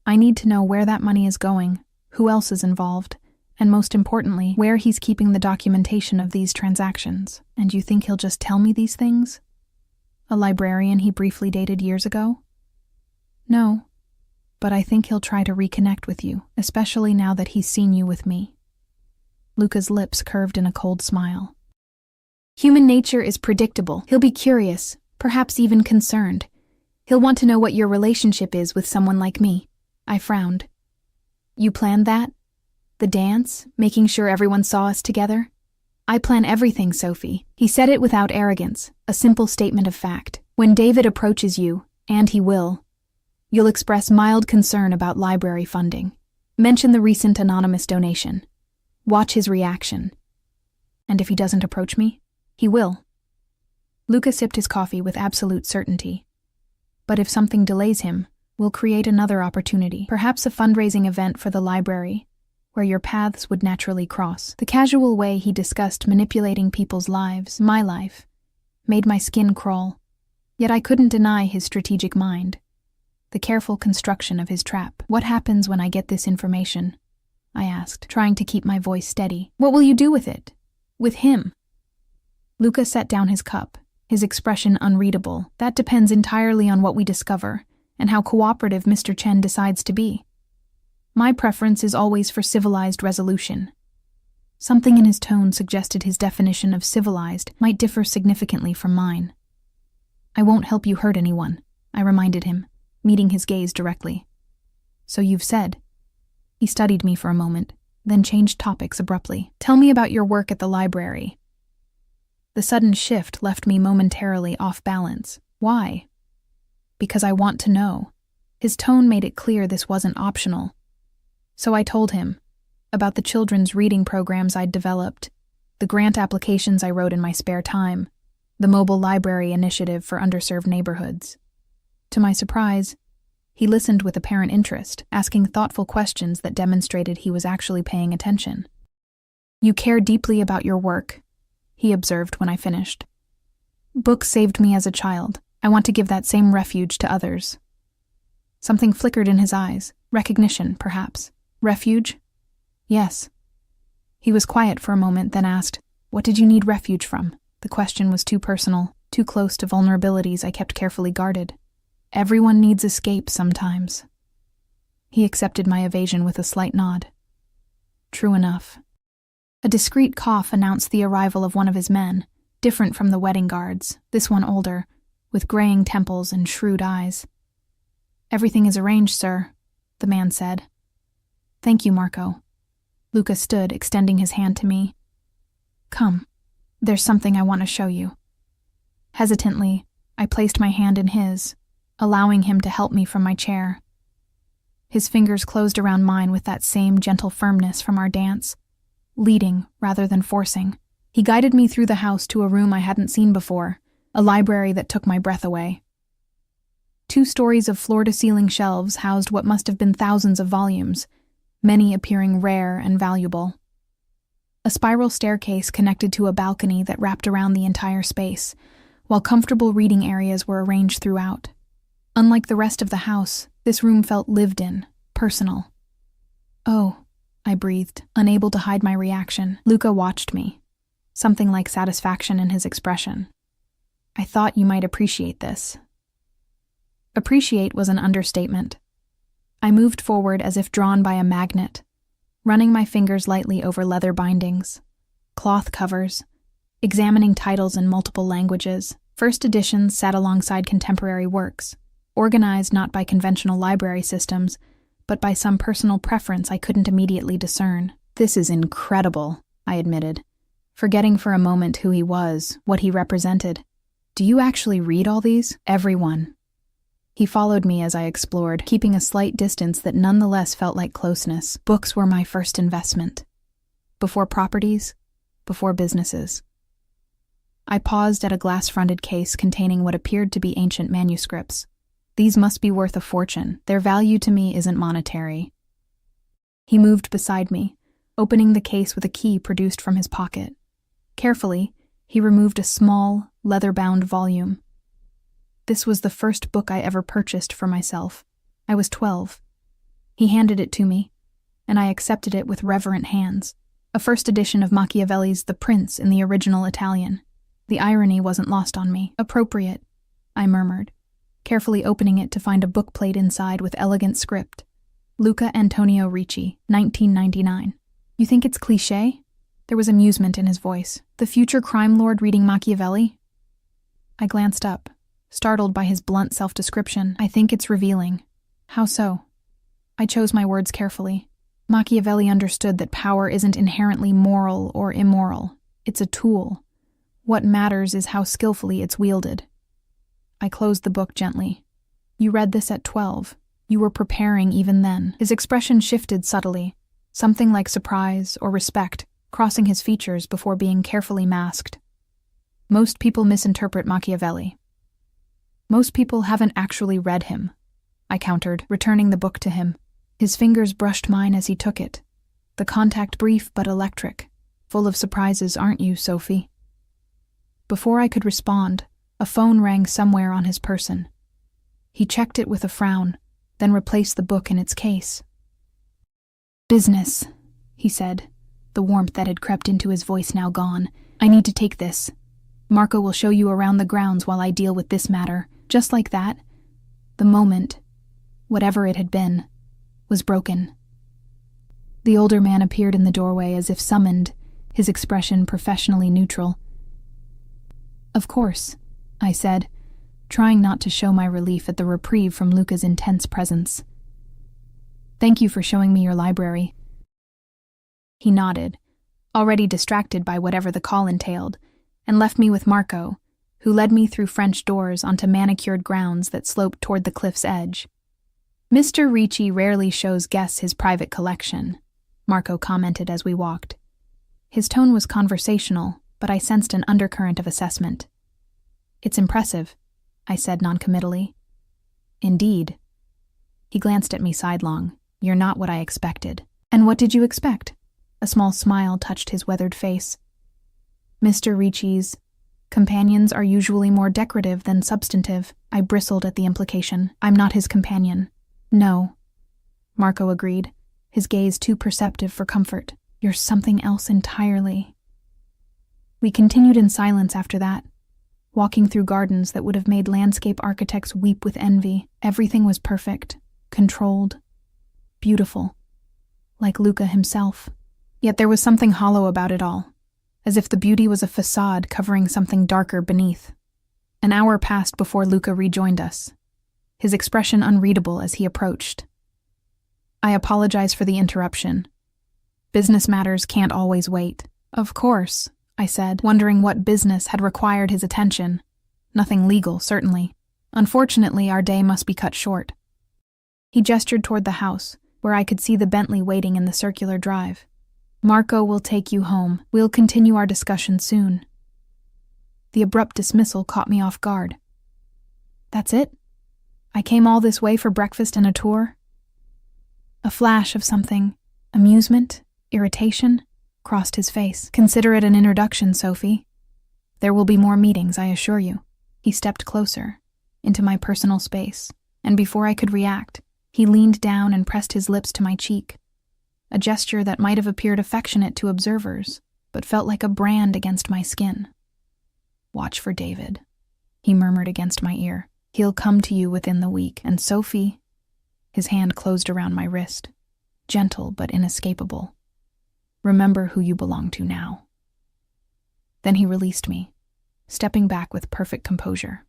I need to know where that money is going, who else is involved, and most importantly, where he's keeping the documentation of these transactions. And you think he'll just tell me these things? A librarian he briefly dated years ago? No, but I think he'll try to reconnect with you, especially now that he's seen you with me. Luca's lips curved in a cold smile. Human nature is predictable. He'll be curious, perhaps even concerned. He'll want to know what your relationship is with someone like me. I frowned. You planned that? The dance, making sure everyone saw us together? I plan everything, Sophie. He said it without arrogance, a simple statement of fact. When David approaches you, and he will, you'll express mild concern about library funding. Mention the recent anonymous donation. Watch his reaction. And if he doesn't approach me, he will. Luca sipped his coffee with absolute certainty. But if something delays him, we'll create another opportunity, perhaps a fundraising event for the library, where your paths would naturally cross. The casual way he discussed manipulating people's lives, my life, made my skin crawl. Yet I couldn't deny his strategic mind. The careful construction of his trap. What happens when I get this information? I asked, trying to keep my voice steady. What will you do with it? With him? Luca set down his cup, his expression unreadable. That depends entirely on what we discover, and how cooperative Mr. Chen decides to be. My preference is always for civilized resolution. Something in his tone suggested his definition of civilized might differ significantly from mine. I won't help you hurt anyone, I reminded him, meeting his gaze directly. So you've said. He studied me for a moment, then changed topics abruptly. Tell me about your work at the library. The sudden shift left me momentarily off balance. Why? Because I want to know. His tone made it clear this wasn't optional. So I told him about the children's reading programs I'd developed, the grant applications I wrote in my spare time, the mobile library initiative for underserved neighborhoods. To my surprise, he listened with apparent interest, asking thoughtful questions that demonstrated he was actually paying attention. You care deeply about your work, he observed when I finished. Books saved me as a child. I want to give that same refuge to others. Something flickered in his eyes. Recognition, perhaps. Refuge? Yes. He was quiet for a moment, then asked, What did you need refuge from? The question was too personal, too close to vulnerabilities I kept carefully guarded. Everyone needs escape sometimes. He accepted my evasion with a slight nod. True enough. A discreet cough announced the arrival of one of his men, different from the wedding guards, this one older, with graying temples and shrewd eyes. Everything is arranged, sir, the man said. Thank you, Marco. Luca stood, extending his hand to me. Come, there's something I want to show you. Hesitantly, I placed my hand in his, allowing him to help me from my chair. His fingers closed around mine with that same gentle firmness from our dance, leading rather than forcing. He guided me through the house to a room I hadn't seen before, a library that took my breath away. 2 stories of floor-to-ceiling shelves housed what must have been thousands of volumes, many appearing rare and valuable. A spiral staircase connected to a balcony that wrapped around the entire space, while comfortable reading areas were arranged throughout. Unlike the rest of the house, this room felt lived in, personal. Oh, I breathed, unable to hide my reaction. Luca watched me, something like satisfaction in his expression. I thought you might appreciate this. Appreciate was an understatement. I moved forward as if drawn by a magnet, running my fingers lightly over leather bindings, cloth covers, examining titles in multiple languages. First editions sat alongside contemporary works, organized not by conventional library systems, but by some personal preference I couldn't immediately discern. "This is incredible," I admitted, forgetting for a moment who he was, what he represented. "Do you actually read all these?" "Everyone." He followed me as I explored, keeping a slight distance that nonetheless felt like closeness. Books were my first investment. Before properties, before businesses. I paused at a glass-fronted case containing what appeared to be ancient manuscripts. These must be worth a fortune. Their value to me isn't monetary. He moved beside me, opening the case with a key produced from his pocket. Carefully, he removed a small, leather-bound volume. This was the first book I ever purchased for myself. I was 12. He handed it to me, and I accepted it with reverent hands. A first edition of Machiavelli's The Prince in the original Italian. The irony wasn't lost on me. "Appropriate," I murmured, carefully opening it to find a bookplate inside with elegant script. Luca Antonio Ricci, 1999. "You think it's cliché?" There was amusement in his voice. "The future crime lord reading Machiavelli?" I glanced up, startled by his blunt self-description. "I think it's revealing." "How so?" I chose my words carefully. Machiavelli understood that power isn't inherently moral or immoral. It's a tool. What matters is how skillfully it's wielded. I closed the book gently. "You read this at 12. You were preparing even then." His expression shifted subtly, something like surprise or respect, crossing his features before being carefully masked. "Most people misinterpret Machiavelli. Most people haven't actually read him," I countered, returning the book to him. His fingers brushed mine as he took it. "The contact brief but electric. Full of surprises, aren't you, Sophie?" Before I could respond, a phone rang somewhere on his person. He checked it with a frown, then replaced the book in its case. "Business," he said, the warmth that had crept into his voice now gone. "I need to take this. Marco will show you around the grounds while I deal with this matter." Just like that, the moment, whatever it had been, was broken. The older man appeared in the doorway as if summoned, his expression professionally neutral. "Of course," I said, trying not to show my relief at the reprieve from Luca's intense presence. "Thank you for showing me your library." He nodded, already distracted by whatever the call entailed, and left me with Marco, who led me through French doors onto manicured grounds that sloped toward the cliff's edge. "Mr. Ricci rarely shows guests his private collection," Marco commented as we walked. His tone was conversational, but I sensed an undercurrent of assessment. "It's impressive," I said noncommittally. "Indeed." He glanced at me sidelong. "You're not what I expected." "And what did you expect?" A small smile touched his weathered face. "Mr. Ricci's companions are usually more decorative than substantive." I bristled at the implication. "I'm not his companion." "No," Marco agreed, his gaze too perceptive for comfort. "You're something else entirely." We continued in silence after that, walking through gardens that would have made landscape architects weep with envy. Everything was perfect, controlled, beautiful, like Luca himself. Yet there was something hollow about it all, as if the beauty was a facade covering something darker beneath. An hour passed before Luca rejoined us, his expression unreadable as he approached. "I apologize for the interruption. Business matters can't always wait." "Of course," I said, wondering what business had required his attention. Nothing legal, certainly. "Unfortunately, our day must be cut short." He gestured toward the house, where I could see the Bentley waiting in the circular drive. "Marco will take you home. We'll continue our discussion soon." The abrupt dismissal caught me off guard. "That's it? I came all this way for breakfast and a tour?" A flash of something, amusement, irritation, crossed his face. "Consider it an introduction, Sophie. There will be more meetings, I assure you." He stepped closer, into my personal space, and before I could react, he leaned down and pressed his lips to my cheek. A gesture that might have appeared affectionate to observers, but felt like a brand against my skin. "Watch for David," he murmured against my ear. "He'll come to you within the week, and Sophie..." His hand closed around my wrist, gentle but inescapable. "Remember who you belong to now." Then he released me, stepping back with perfect composure.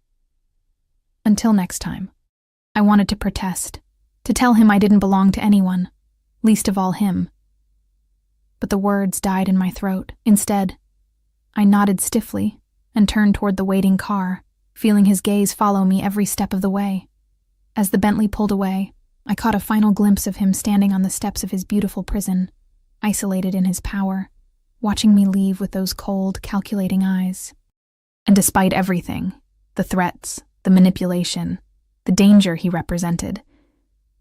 "Until next time." I wanted to protest, to tell him I didn't belong to anyone, least of all him. But the words died in my throat. Instead, I nodded stiffly and turned toward the waiting car, feeling his gaze follow me every step of the way. As the Bentley pulled away, I caught a final glimpse of him standing on the steps of his beautiful prison, isolated in his power, watching me leave with those cold, calculating eyes. And despite everything, the threats, the manipulation, the danger he represented,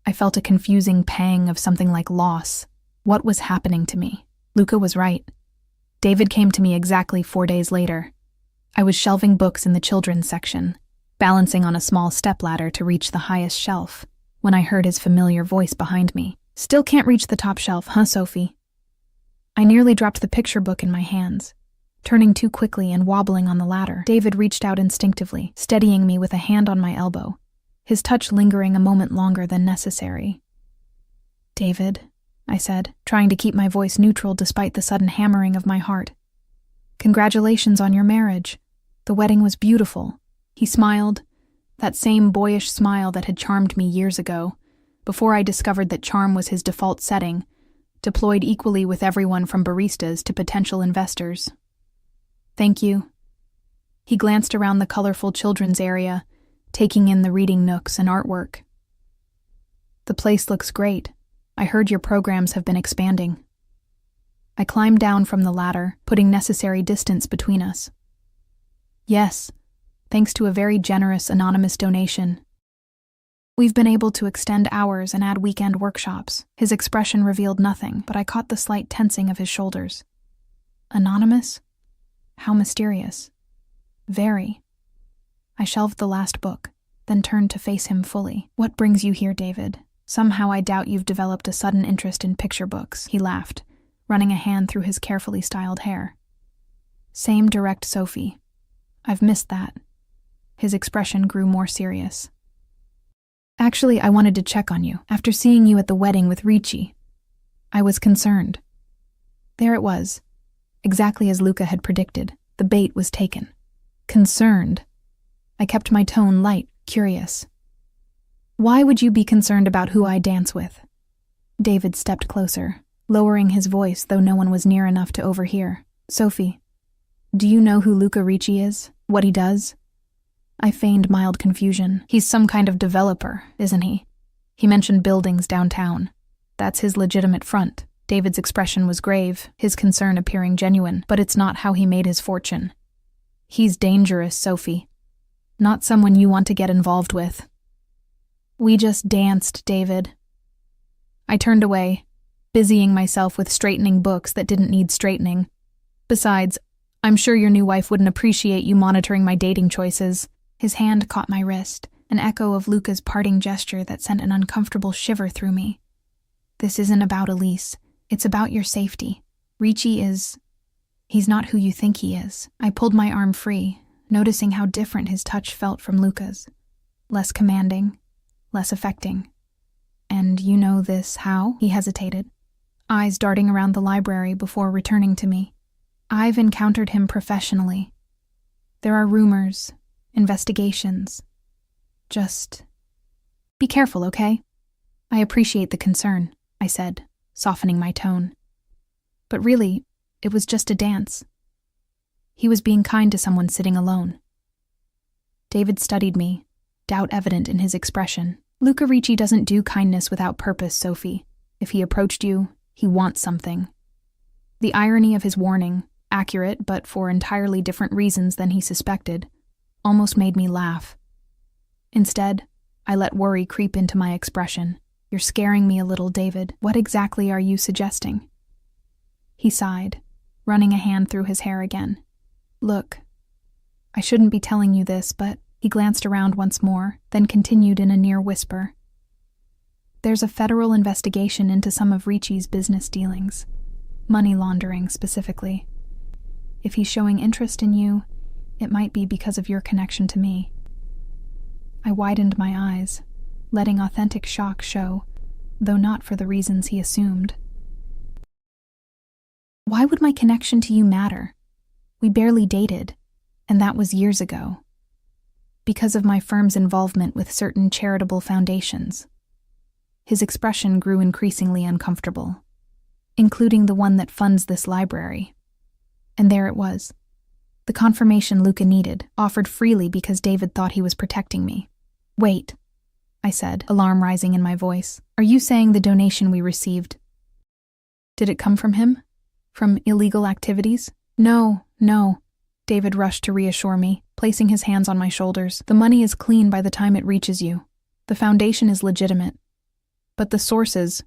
I felt a confusing pang of something like loss. What was happening to me? Luca was right. David came to me exactly 4 days later. I was shelving books in the children's section, balancing on a small stepladder to reach the highest shelf, when I heard his familiar voice behind me. "Still can't reach the top shelf, huh, Sophie?" I nearly dropped the picture book in my hands, turning too quickly and wobbling on the ladder. David reached out instinctively, steadying me with a hand on my elbow, his touch lingering a moment longer than necessary. "David," I said, trying to keep my voice neutral despite the sudden hammering of my heart. "Congratulations on your marriage. The wedding was beautiful." He smiled, that same boyish smile that had charmed me years ago, before I discovered that charm was his default setting, deployed equally with everyone from baristas to potential investors. "Thank you." He glanced around the colorful children's area, taking in the reading nooks and artwork. "The place looks great. I heard your programs have been expanding." I climbed down from the ladder, putting necessary distance between us. "Yes, thanks to a very generous anonymous donation. We've been able to extend hours and add weekend workshops." His expression revealed nothing, but I caught the slight tensing of his shoulders. Anonymous? How mysterious. Very. I shelved the last book, then turned to face him fully. "What brings you here, David? Somehow I doubt you've developed a sudden interest in picture books." He laughed, running a hand through his carefully styled hair. "Same direct Sophie. I've missed that." His expression grew more serious. "Actually, I wanted to check on you. After seeing you at the wedding with Ricci, I was concerned." There it was. Exactly as Luca had predicted. The bait was taken. Concerned. I kept my tone light, curious. "Why would you be concerned about who I dance with?" David stepped closer, lowering his voice though no one was near enough to overhear. "Sophie, do you know who Luca Ricci is? What he does?" I feigned mild confusion. "He's some kind of developer, isn't he? He mentioned buildings downtown. That's his legitimate front." David's expression was grave, his concern appearing genuine, "but it's not how he made his fortune. He's dangerous, Sophie. Not someone you want to get involved with." "We just danced, David." I turned away, busying myself with straightening books that didn't need straightening. "Besides, I'm sure your new wife wouldn't appreciate you monitoring my dating choices." His hand caught my wrist, an echo of Luca's parting gesture that sent an uncomfortable shiver through me. "This isn't about Elise. It's about your safety. Ricci he's not who you think he is." I pulled my arm free, noticing how different his touch felt from Luca's. Less commanding, less affecting. "And you know this how?" He hesitated, eyes darting around the library before returning to me. "I've encountered him professionally. There are rumors, investigations. Just be careful, okay?" "I appreciate the concern," I said, softening my tone. "But really, it was just a dance." He was being kind to someone sitting alone. David studied me, doubt evident in his expression. "Luca Ricci doesn't do kindness without purpose, Sophie. If he approached you, he wants something." The irony of his warning, accurate but for entirely different reasons than he suspected, almost made me laugh. Instead, I let worry creep into my expression. "You're scaring me a little, David. What exactly are you suggesting?" He sighed, running a hand through his hair again. "Look, I shouldn't be telling you this, but..." He glanced around once more, then continued in a near whisper. "There's a federal investigation into some of Ricci's business dealings. Money laundering, specifically. If he's showing interest in you, it might be because of your connection to me." I widened my eyes, letting authentic shock show, though not for the reasons he assumed. "Why would my connection to you matter? We barely dated, and that was years ago." because of my firm's involvement with certain charitable foundations. His expression grew increasingly uncomfortable, including the one that funds this library. And there it was. The confirmation Luca needed, offered freely because David thought he was protecting me. "Wait," I said, alarm rising in my voice. "Are you saying the donation we received? Did it come from him? From illegal activities?" No. David rushed to reassure me, placing his hands on my shoulders. "The money is clean by the time it reaches you. The foundation is legitimate. But the sources..."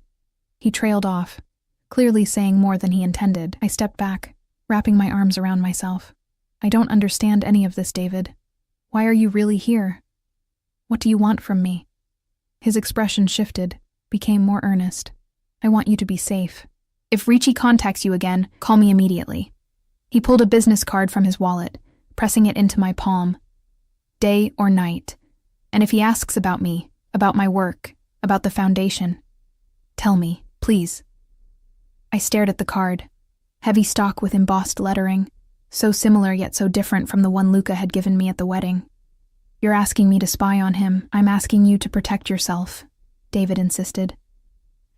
He trailed off, clearly saying more than he intended. I stepped back, wrapping my arms around myself. "I don't understand any of this, David. Why are you really here? What do you want from me?" His expression shifted, became more earnest. "I want you to be safe. If Ricci contacts you again, call me immediately." He pulled a business card from his wallet, pressing it into my palm. "Day or night. And if he asks about me, about my work, about the foundation, tell me, please." I stared at the card. Heavy stock with embossed lettering, so similar yet so different from the one Luca had given me at the wedding. "You're asking me to spy on him. I'm asking you to protect yourself," David insisted.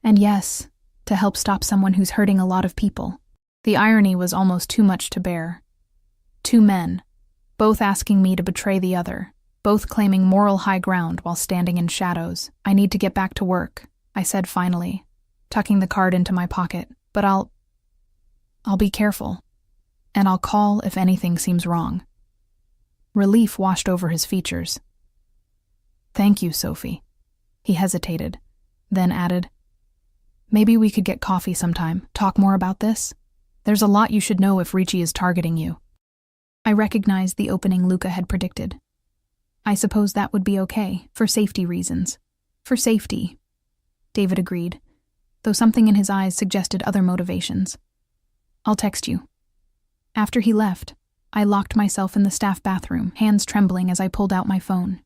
"And yes, to help stop someone who's hurting a lot of people." The irony was almost too much to bear. Two men, both asking me to betray the other, both claiming moral high ground while standing in shadows. "I need to get back to work," I said finally, tucking the card into my pocket. "But I'll be careful, and I'll call if anything seems wrong." Relief washed over his features. "Thank you, Sophie." He hesitated, then added, "Maybe we could get coffee sometime, talk more about this? There's a lot you should know if Ricci is targeting you." I recognized the opening Luca had predicted. "I suppose that would be okay, for safety reasons." "For safety," David agreed, though something in his eyes suggested other motivations. "I'll text you." After he left, I locked myself in the staff bathroom, hands trembling as I pulled out my phone.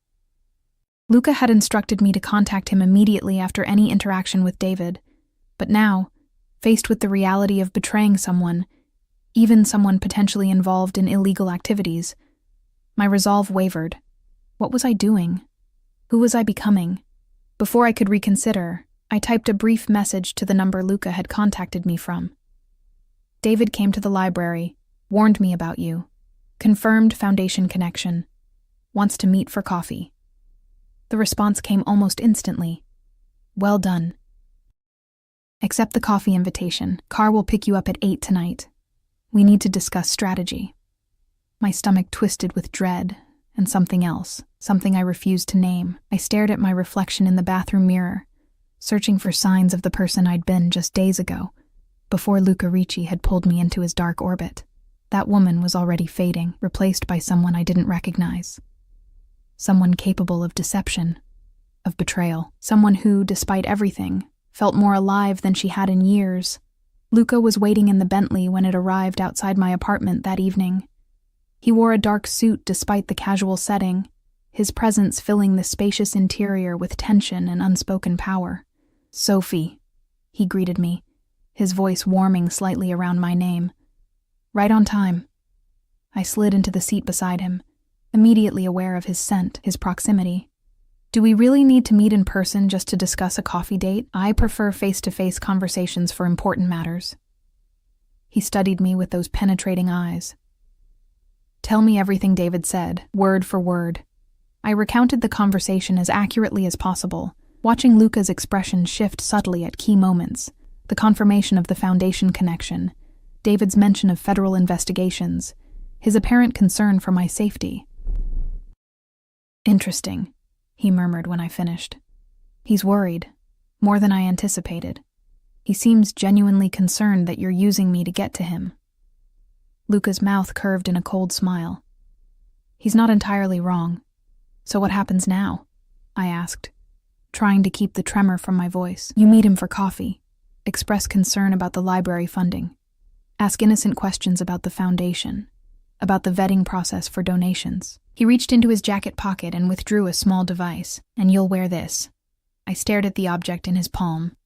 Luca had instructed me to contact him immediately after any interaction with David, but now, faced with the reality of betraying someone, even someone potentially involved in illegal activities, my resolve wavered. What was I doing? Who was I becoming? Before I could reconsider, I typed a brief message to the number Luca had contacted me from. "David came to the library, warned me about you. Confirmed foundation connection. Wants to meet for coffee." The response came almost instantly. "Well done. Accept the coffee invitation. Car will pick you up at 8 tonight. We need to discuss strategy." My stomach twisted with dread and something else, something I refused to name. I stared at my reflection in the bathroom mirror, searching for signs of the person I'd been just days ago, before Luca Ricci had pulled me into his dark orbit. That woman was already fading, replaced by someone I didn't recognize. Someone capable of deception, of betrayal. Someone who, despite everything, felt more alive than she had in years. Luca was waiting in the Bentley when it arrived outside my apartment that evening. He wore a dark suit despite the casual setting, his presence filling the spacious interior with tension and unspoken power. "Sophie," he greeted me, his voice warming slightly around my name. "Right on time." I slid into the seat beside him, immediately aware of his scent, his proximity. "Do we really need to meet in person just to discuss a coffee date? I prefer face-to-face conversations for important matters." He studied me with those penetrating eyes. "Tell me everything David said, word for word." I recounted the conversation as accurately as possible, watching Luca's expression shift subtly at key moments, the confirmation of the foundation connection, David's mention of federal investigations, his apparent concern for my safety. "Interesting," he murmured when I finished. "He's worried, more than I anticipated. He seems genuinely concerned that you're using me to get to him." Luca's mouth curved in a cold smile. "He's not entirely wrong. So what happens now?" I asked, trying to keep the tremor from my voice. "You meet him for coffee, express concern about the library funding, ask innocent questions about the foundation, about the vetting process for donations." He reached into his jacket pocket and withdrew a small device. "And you'll wear this." I stared at the object in his palm,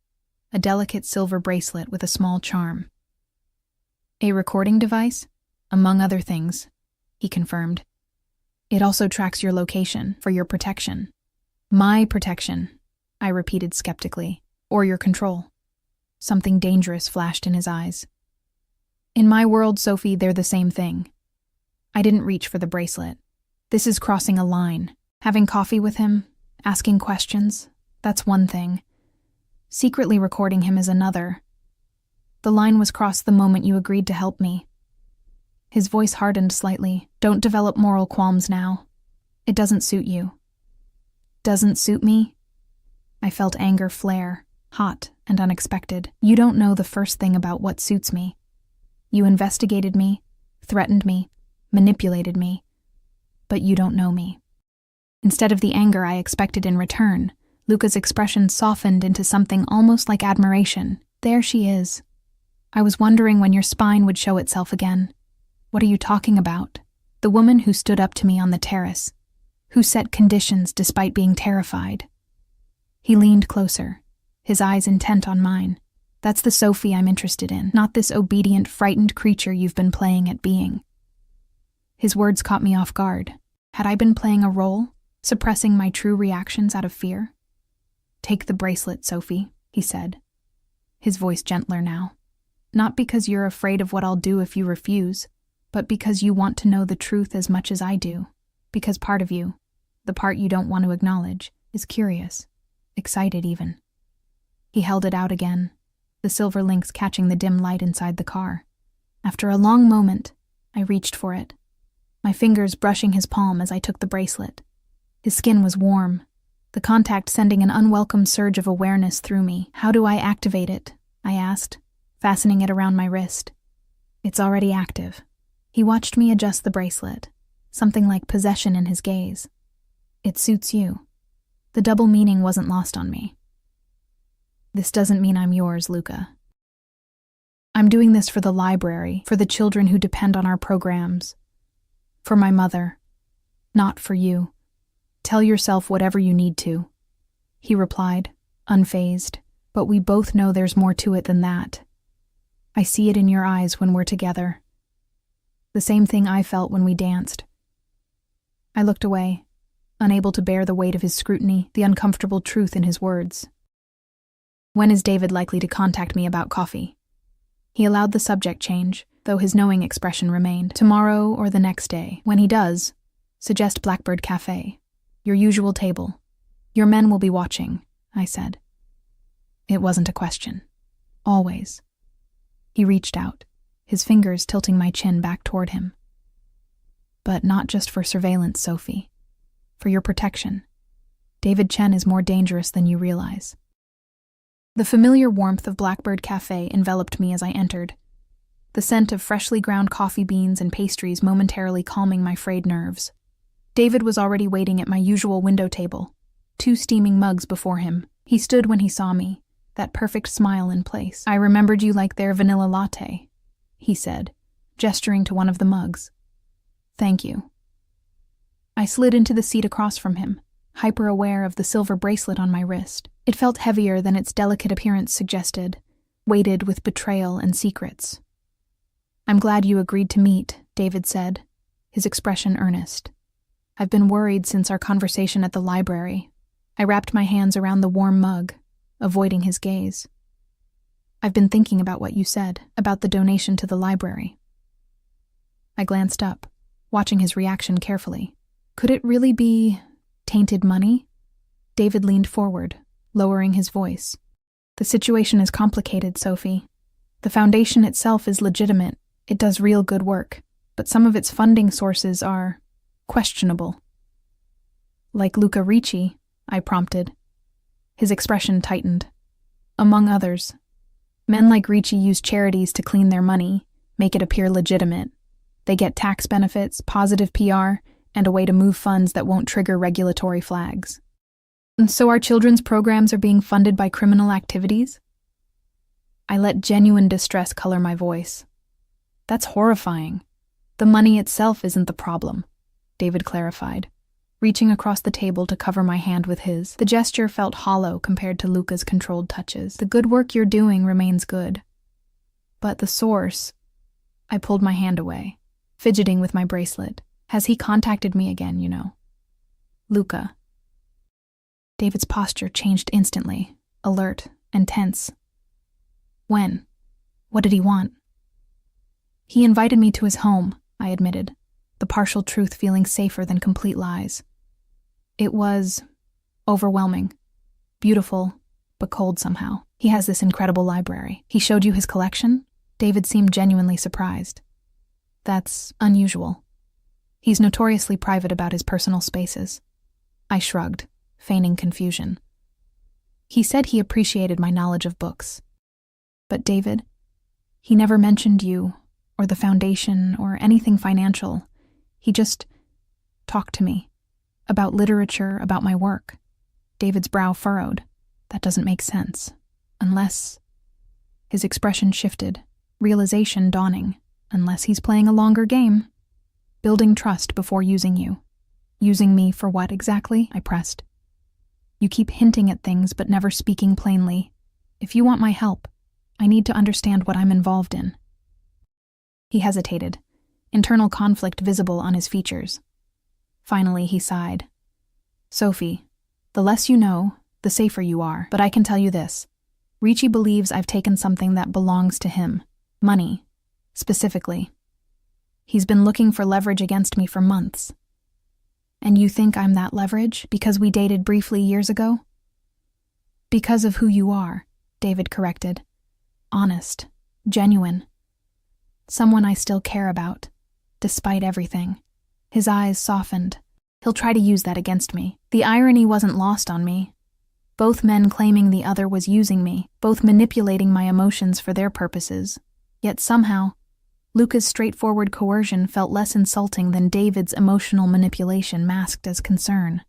a delicate silver bracelet with a small charm. "A recording device? Among other things," he confirmed. It also tracks your location for your protection. My protection, I repeated skeptically. Or your control. Something dangerous flashed in his eyes. In my world, Sophie, they're the same thing. I didn't reach for the bracelet. This is crossing a line. Having coffee with him, asking questions, that's one thing. Secretly recording him is another. The line was crossed the moment you agreed to help me. His voice hardened slightly. Don't develop moral qualms now. It doesn't suit you. Doesn't suit me? I felt anger flare, hot and unexpected. You don't know the first thing about what suits me. You investigated me, threatened me, manipulated me, but you don't know me. Instead of the anger I expected in return, Luca's expression softened into something almost like admiration. There she is. I was wondering when your spine would show itself again. What are you talking about? The woman who stood up to me on the terrace, who set conditions despite being terrified. He leaned closer, his eyes intent on mine. That's the Sophie I'm interested in, not this obedient, frightened creature you've been playing at being. His words caught me off guard. Had I been playing a role, suppressing my true reactions out of fear? Take the bracelet, Sophie, he said, his voice gentler now. Not because you're afraid of what I'll do if you refuse, but because you want to know the truth as much as I do. Because part of you, the part you don't want to acknowledge, is curious, excited even. He held it out again, the silver links catching the dim light inside the car. After a long moment, I reached for it, my fingers brushing his palm as I took the bracelet. His skin was warm, the contact sending an unwelcome surge of awareness through me. How do I activate it? I asked, fastening it around my wrist. It's already active. He watched me adjust the bracelet, something like possession in his gaze. It suits you. The double meaning wasn't lost on me. This doesn't mean I'm yours, Luca. I'm doing this for the library, for the children who depend on our programs. For my mother. Not for you. Tell yourself whatever you need to. He replied, unfazed, but we both know there's more to it than that. I see it in your eyes when we're together. The same thing I felt when we danced. I looked away, unable to bear the weight of his scrutiny, the uncomfortable truth in his words. When is David likely to contact me about coffee? He allowed the subject change, though his knowing expression remained. Tomorrow or the next day. When he does, suggest Blackbird Cafe. Your usual table. Your men will be watching, I said. It wasn't a question. Always. He reached out, his fingers tilting my chin back toward him. But not just for surveillance, Sophie. For your protection. David Chen is more dangerous than you realize. The familiar warmth of Blackbird Cafe enveloped me as I entered, the scent of freshly ground coffee beans and pastries momentarily calming my frayed nerves. David was already waiting at my usual window table, 2 steaming mugs before him. He stood when he saw me, that perfect smile in place. I remembered you like their vanilla latte, he said, gesturing to one of the mugs. Thank you. I slid into the seat across from him, hyper-aware of the silver bracelet on my wrist. It felt heavier than its delicate appearance suggested, weighted with betrayal and secrets. I'm glad you agreed to meet, David said, his expression earnest. I've been worried since our conversation at the library. I wrapped my hands around the warm mug, avoiding his gaze. I've been thinking about what you said, about the donation to the library. I glanced up, watching his reaction carefully. Could it really be tainted money? David leaned forward, lowering his voice. The situation is complicated, Sophie. The foundation itself is legitimate. It does real good work, but some of its funding sources are questionable. Like Luca Ricci, I prompted. His expression tightened. Among others. Men like Ricci use charities to clean their money, make it appear legitimate. They get tax benefits, positive PR, and a way to move funds that won't trigger regulatory flags. And so our children's programs are being funded by criminal activities? I let genuine distress color my voice. That's horrifying. The money itself isn't the problem, David clarified, reaching across the table to cover my hand with his. The gesture felt hollow compared to Luca's controlled touches. The good work you're doing remains good. But the source... I pulled my hand away, fidgeting with my bracelet. Has he contacted me again, Luca. David's posture changed instantly, alert and tense. When? What did he want? He invited me to his home, I admitted, the partial truth feeling safer than complete lies. It was overwhelming, beautiful, but cold somehow. He has this incredible library. He showed you his collection? David seemed genuinely surprised. That's unusual. He's notoriously private about his personal spaces. I shrugged, feigning confusion. He said he appreciated my knowledge of books. But David, he never mentioned you, or the foundation, or anything financial. He just talked to me. About literature, about my work. David's brow furrowed. That doesn't make sense. Unless... His expression shifted, realization dawning. Unless he's playing a longer game. Building trust before using you. Using me for what exactly? I pressed. You keep hinting at things but never speaking plainly. If you want my help, I need to understand what I'm involved in. He hesitated, internal conflict visible on his features. Finally, he sighed. Sophie, the less you know, the safer you are. But I can tell you this. Ricci believes I've taken something that belongs to him. Money, specifically. He's been looking for leverage against me for months. And you think I'm that leverage because we dated briefly years ago? Because of who you are, David corrected. Honest, genuine. Someone I still care about, despite everything. His eyes softened. He'll try to use that against me. The irony wasn't lost on me. Both men claiming the other was using me, both manipulating my emotions for their purposes. Yet somehow, Luca's straightforward coercion felt less insulting than David's emotional manipulation masked as concern.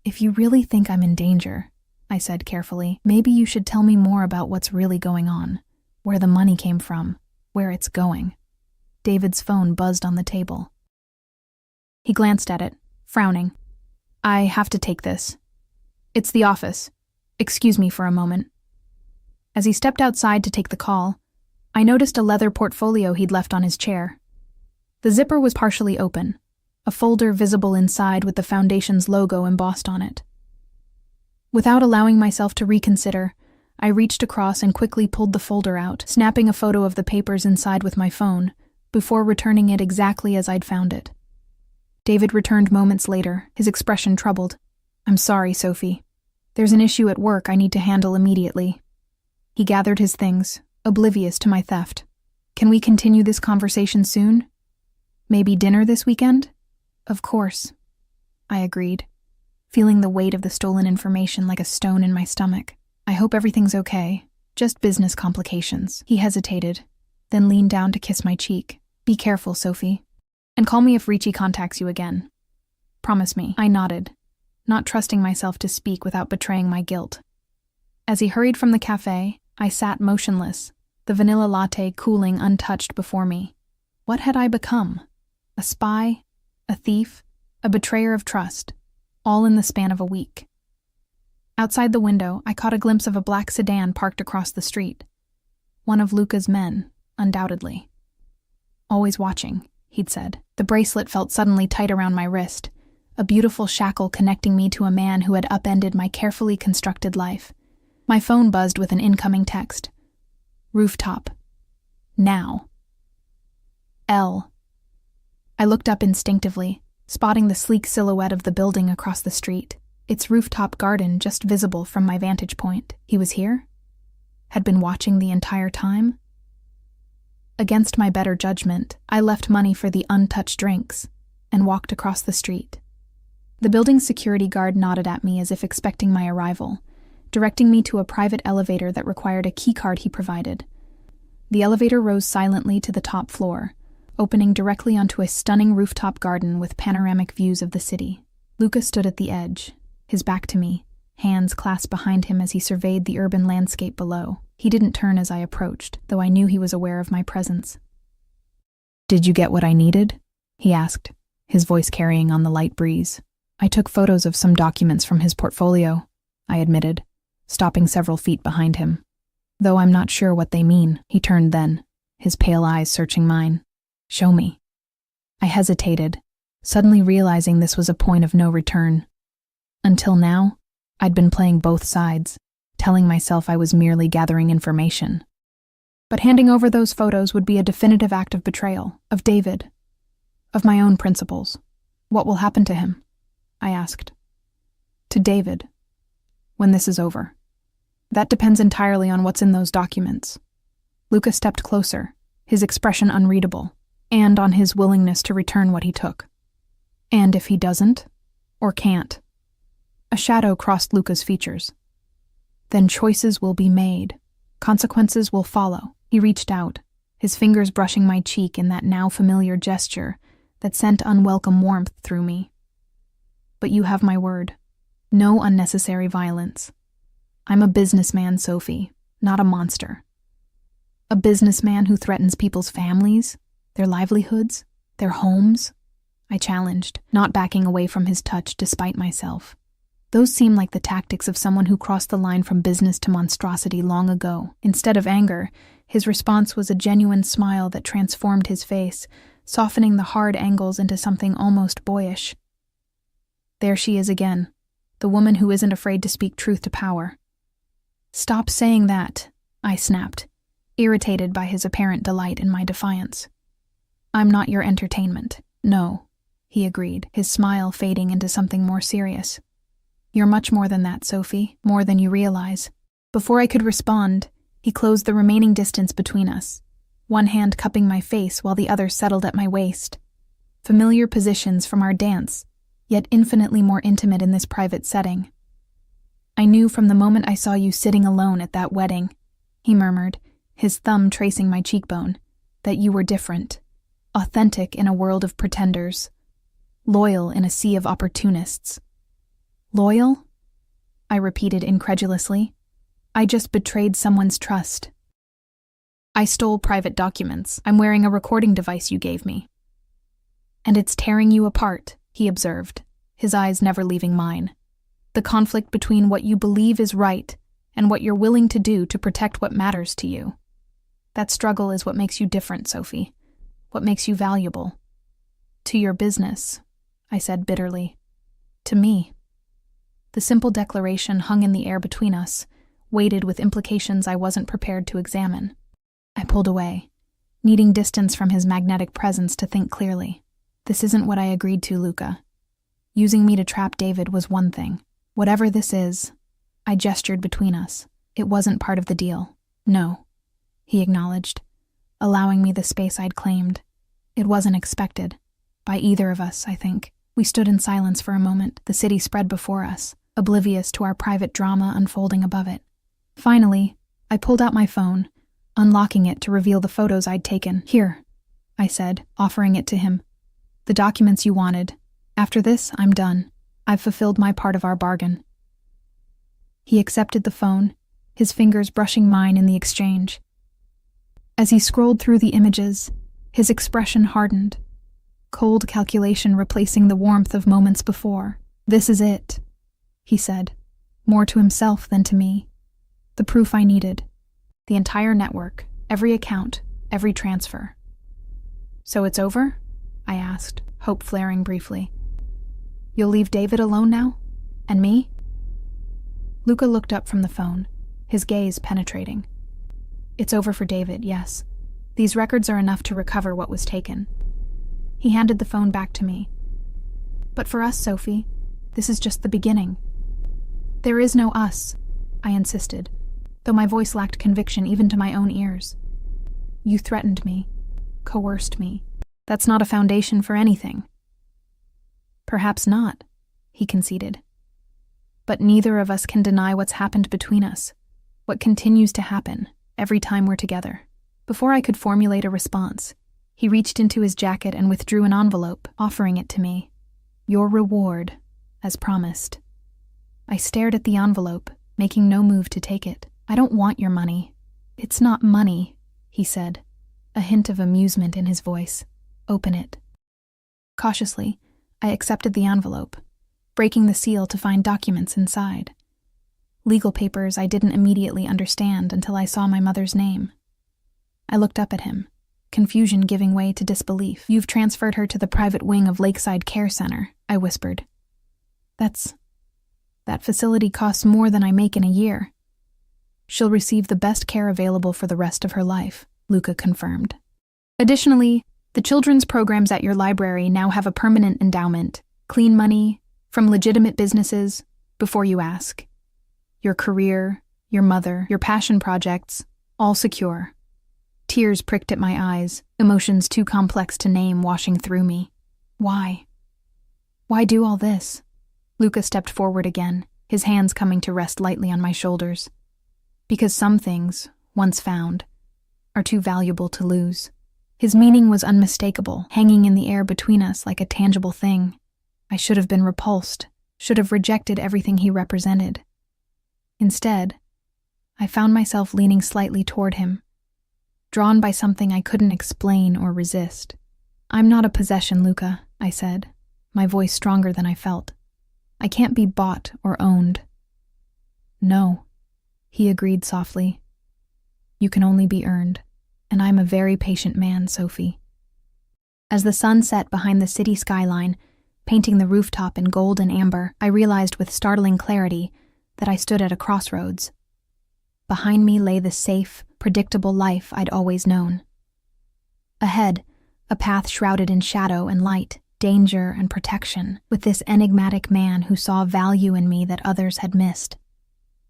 If you really think I'm in danger, I said carefully, maybe you should tell me more about what's really going on, where the money came from, where it's going. David's phone buzzed on the table. He glanced at it, frowning. I have to take this. It's the office. Excuse me for a moment. As he stepped outside to take the call, I noticed a leather portfolio he'd left on his chair. The zipper was partially open, a folder visible inside with the Foundation's logo embossed on it. Without allowing myself to reconsider, I reached across and quickly pulled the folder out, snapping a photo of the papers inside with my phone, before returning it exactly as I'd found it. David returned moments later, his expression troubled. I'm sorry, Sophie. There's an issue at work I need to handle immediately. He gathered his things, oblivious to my theft. Can we continue this conversation soon? Maybe dinner this weekend? Of course, I agreed, feeling the weight of the stolen information like a stone in my stomach. I hope everything's okay. Just business complications. He hesitated, then leaned down to kiss my cheek. Be careful, Sophie. And call me if Ricci contacts you again. Promise me. I nodded, not trusting myself to speak without betraying my guilt. As he hurried from the cafe, I sat motionless, the vanilla latte cooling untouched before me. What had I become? A spy? A thief? A betrayer of trust? All in the span of a week. Outside the window, I caught a glimpse of a black sedan parked across the street. One of Luca's men, undoubtedly. Always watching, he'd said. The bracelet felt suddenly tight around my wrist, a beautiful shackle connecting me to a man who had upended my carefully constructed life. My phone buzzed with an incoming text. Rooftop. Now. L. I looked up instinctively, spotting the sleek silhouette of the building across the street, its rooftop garden just visible from my vantage point. He was here? Had been watching the entire time? Against my better judgment, I left money for the untouched drinks and walked across the street. The building's security guard nodded at me as if expecting my arrival, directing me to a private elevator that required a keycard he provided. The elevator rose silently to the top floor, opening directly onto a stunning rooftop garden with panoramic views of the city. Luca stood at the edge, his back to me, hands clasped behind him as he surveyed the urban landscape below. He didn't turn as I approached, though I knew he was aware of my presence. Did you get what I needed? He asked, his voice carrying on the light breeze. I took photos of some documents from his portfolio, I admitted, stopping several feet behind him. Though I'm not sure what they mean, he turned then, his pale eyes searching mine. Show me. I hesitated, suddenly realizing this was a point of no return. Until now, I'd been playing both sides, telling myself I was merely gathering information. But handing over those photos would be a definitive act of betrayal, of David, of my own principles. What will happen to him? I asked. To David, when this is over. That depends entirely on what's in those documents. Luca stepped closer, his expression unreadable, and on his willingness to return what he took. And if he doesn't, or can't? A shadow crossed Luca's features. Then choices will be made. Consequences will follow. He reached out, his fingers brushing my cheek in that now familiar gesture that sent unwelcome warmth through me. But you have my word. No unnecessary violence. I'm a businessman, Sophie, not a monster. A businessman who threatens people's families, their livelihoods, their homes? I challenged, not backing away from his touch despite myself. Those seem like the tactics of someone who crossed the line from business to monstrosity long ago. Instead of anger, his response was a genuine smile that transformed his face, softening the hard angles into something almost boyish. There she is again, the woman who isn't afraid to speak truth to power. Stop saying that, I snapped, irritated by his apparent delight in my defiance. I'm not your entertainment. No, he agreed, his smile fading into something more serious. You're much more than that, Sophie, more than you realize. Before I could respond, he closed the remaining distance between us, one hand cupping my face while the other settled at my waist. Familiar positions from our dance, yet infinitely more intimate in this private setting. I knew from the moment I saw you sitting alone at that wedding, he murmured, his thumb tracing my cheekbone, that you were different, authentic in a world of pretenders, loyal in a sea of opportunists. Loyal? I repeated incredulously. I just betrayed someone's trust. I stole private documents. I'm wearing a recording device you gave me. And it's tearing you apart, he observed, his eyes never leaving mine. The conflict between what you believe is right and what you're willing to do to protect what matters to you. That struggle is what makes you different, Sophie. What makes you valuable. To your business, I said bitterly. To me. The simple declaration hung in the air between us, weighted with implications I wasn't prepared to examine. I pulled away, needing distance from his magnetic presence to think clearly. This isn't what I agreed to, Luca. Using me to trap David was one thing. Whatever this is, I gestured between us. It wasn't part of the deal. No, he acknowledged, allowing me the space I'd claimed. It wasn't expected. By either of us, I think. We stood in silence for a moment, the city spread before us, oblivious to our private drama unfolding above it. Finally, I pulled out my phone, unlocking it to reveal the photos I'd taken. Here, I said, offering it to him. The documents you wanted. After this, I'm done. I've fulfilled my part of our bargain. He accepted the phone, his fingers brushing mine in the exchange. As he scrolled through the images, his expression hardened, cold calculation replacing the warmth of moments before. This is it, he said, more to himself than to me. The proof I needed. The entire network, every account, every transfer. So it's over? I asked, hope flaring briefly. You'll leave David alone now? And me? Luca looked up from the phone, his gaze penetrating. It's over for David, yes. These records are enough to recover what was taken. He handed the phone back to me. But for us, Sophie, this is just the beginning. There is no us, I insisted, though my voice lacked conviction even to my own ears. You threatened me, coerced me. That's not a foundation for anything. Perhaps not, he conceded. But neither of us can deny what's happened between us, what continues to happen every time we're together. Before I could formulate a response, he reached into his jacket and withdrew an envelope, offering it to me. Your reward, as promised. I stared at the envelope, making no move to take it. I don't want your money. It's not money, he said, a hint of amusement in his voice. Open it. Cautiously, I accepted the envelope, breaking the seal to find documents inside. Legal papers I didn't immediately understand until I saw my mother's name. I looked up at him, confusion giving way to disbelief. "You've transferred her to the private wing of Lakeside Care Center," I whispered. That facility costs more than I make in a year." "She'll receive the best care available for the rest of her life," Luca confirmed. "Additionally, the children's programs at your library now have a permanent endowment, clean money, from legitimate businesses, before you ask. Your career, your mother, your passion projects, all secure." Tears pricked at my eyes, emotions too complex to name washing through me. Why? Why do all this? Luca stepped forward again, his hands coming to rest lightly on my shoulders. "Because some things, once found, are too valuable to lose." His meaning was unmistakable, hanging in the air between us like a tangible thing. I should have been repulsed, should have rejected everything he represented. Instead, I found myself leaning slightly toward him, drawn by something I couldn't explain or resist. "I'm not a possession, Luca," I said, my voice stronger than I felt. "I can't be bought or owned." "No," he agreed softly. "You can only be earned, and I'm a very patient man, Sophie." As the sun set behind the city skyline, painting the rooftop in gold and amber, I realized with startling clarity that I stood at a crossroads. Behind me lay the safe, predictable life I'd always known. Ahead, a path shrouded in shadow and light, danger and protection, with this enigmatic man who saw value in me that others had missed.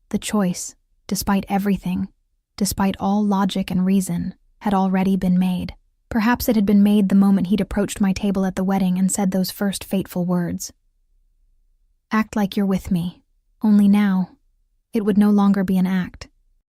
The choice, despite everything, despite all logic and reason, had already been made. Perhaps it had been made the moment he'd approached my table at the wedding and said those first fateful words. "Act like you're with me, only now, it would no longer be an act.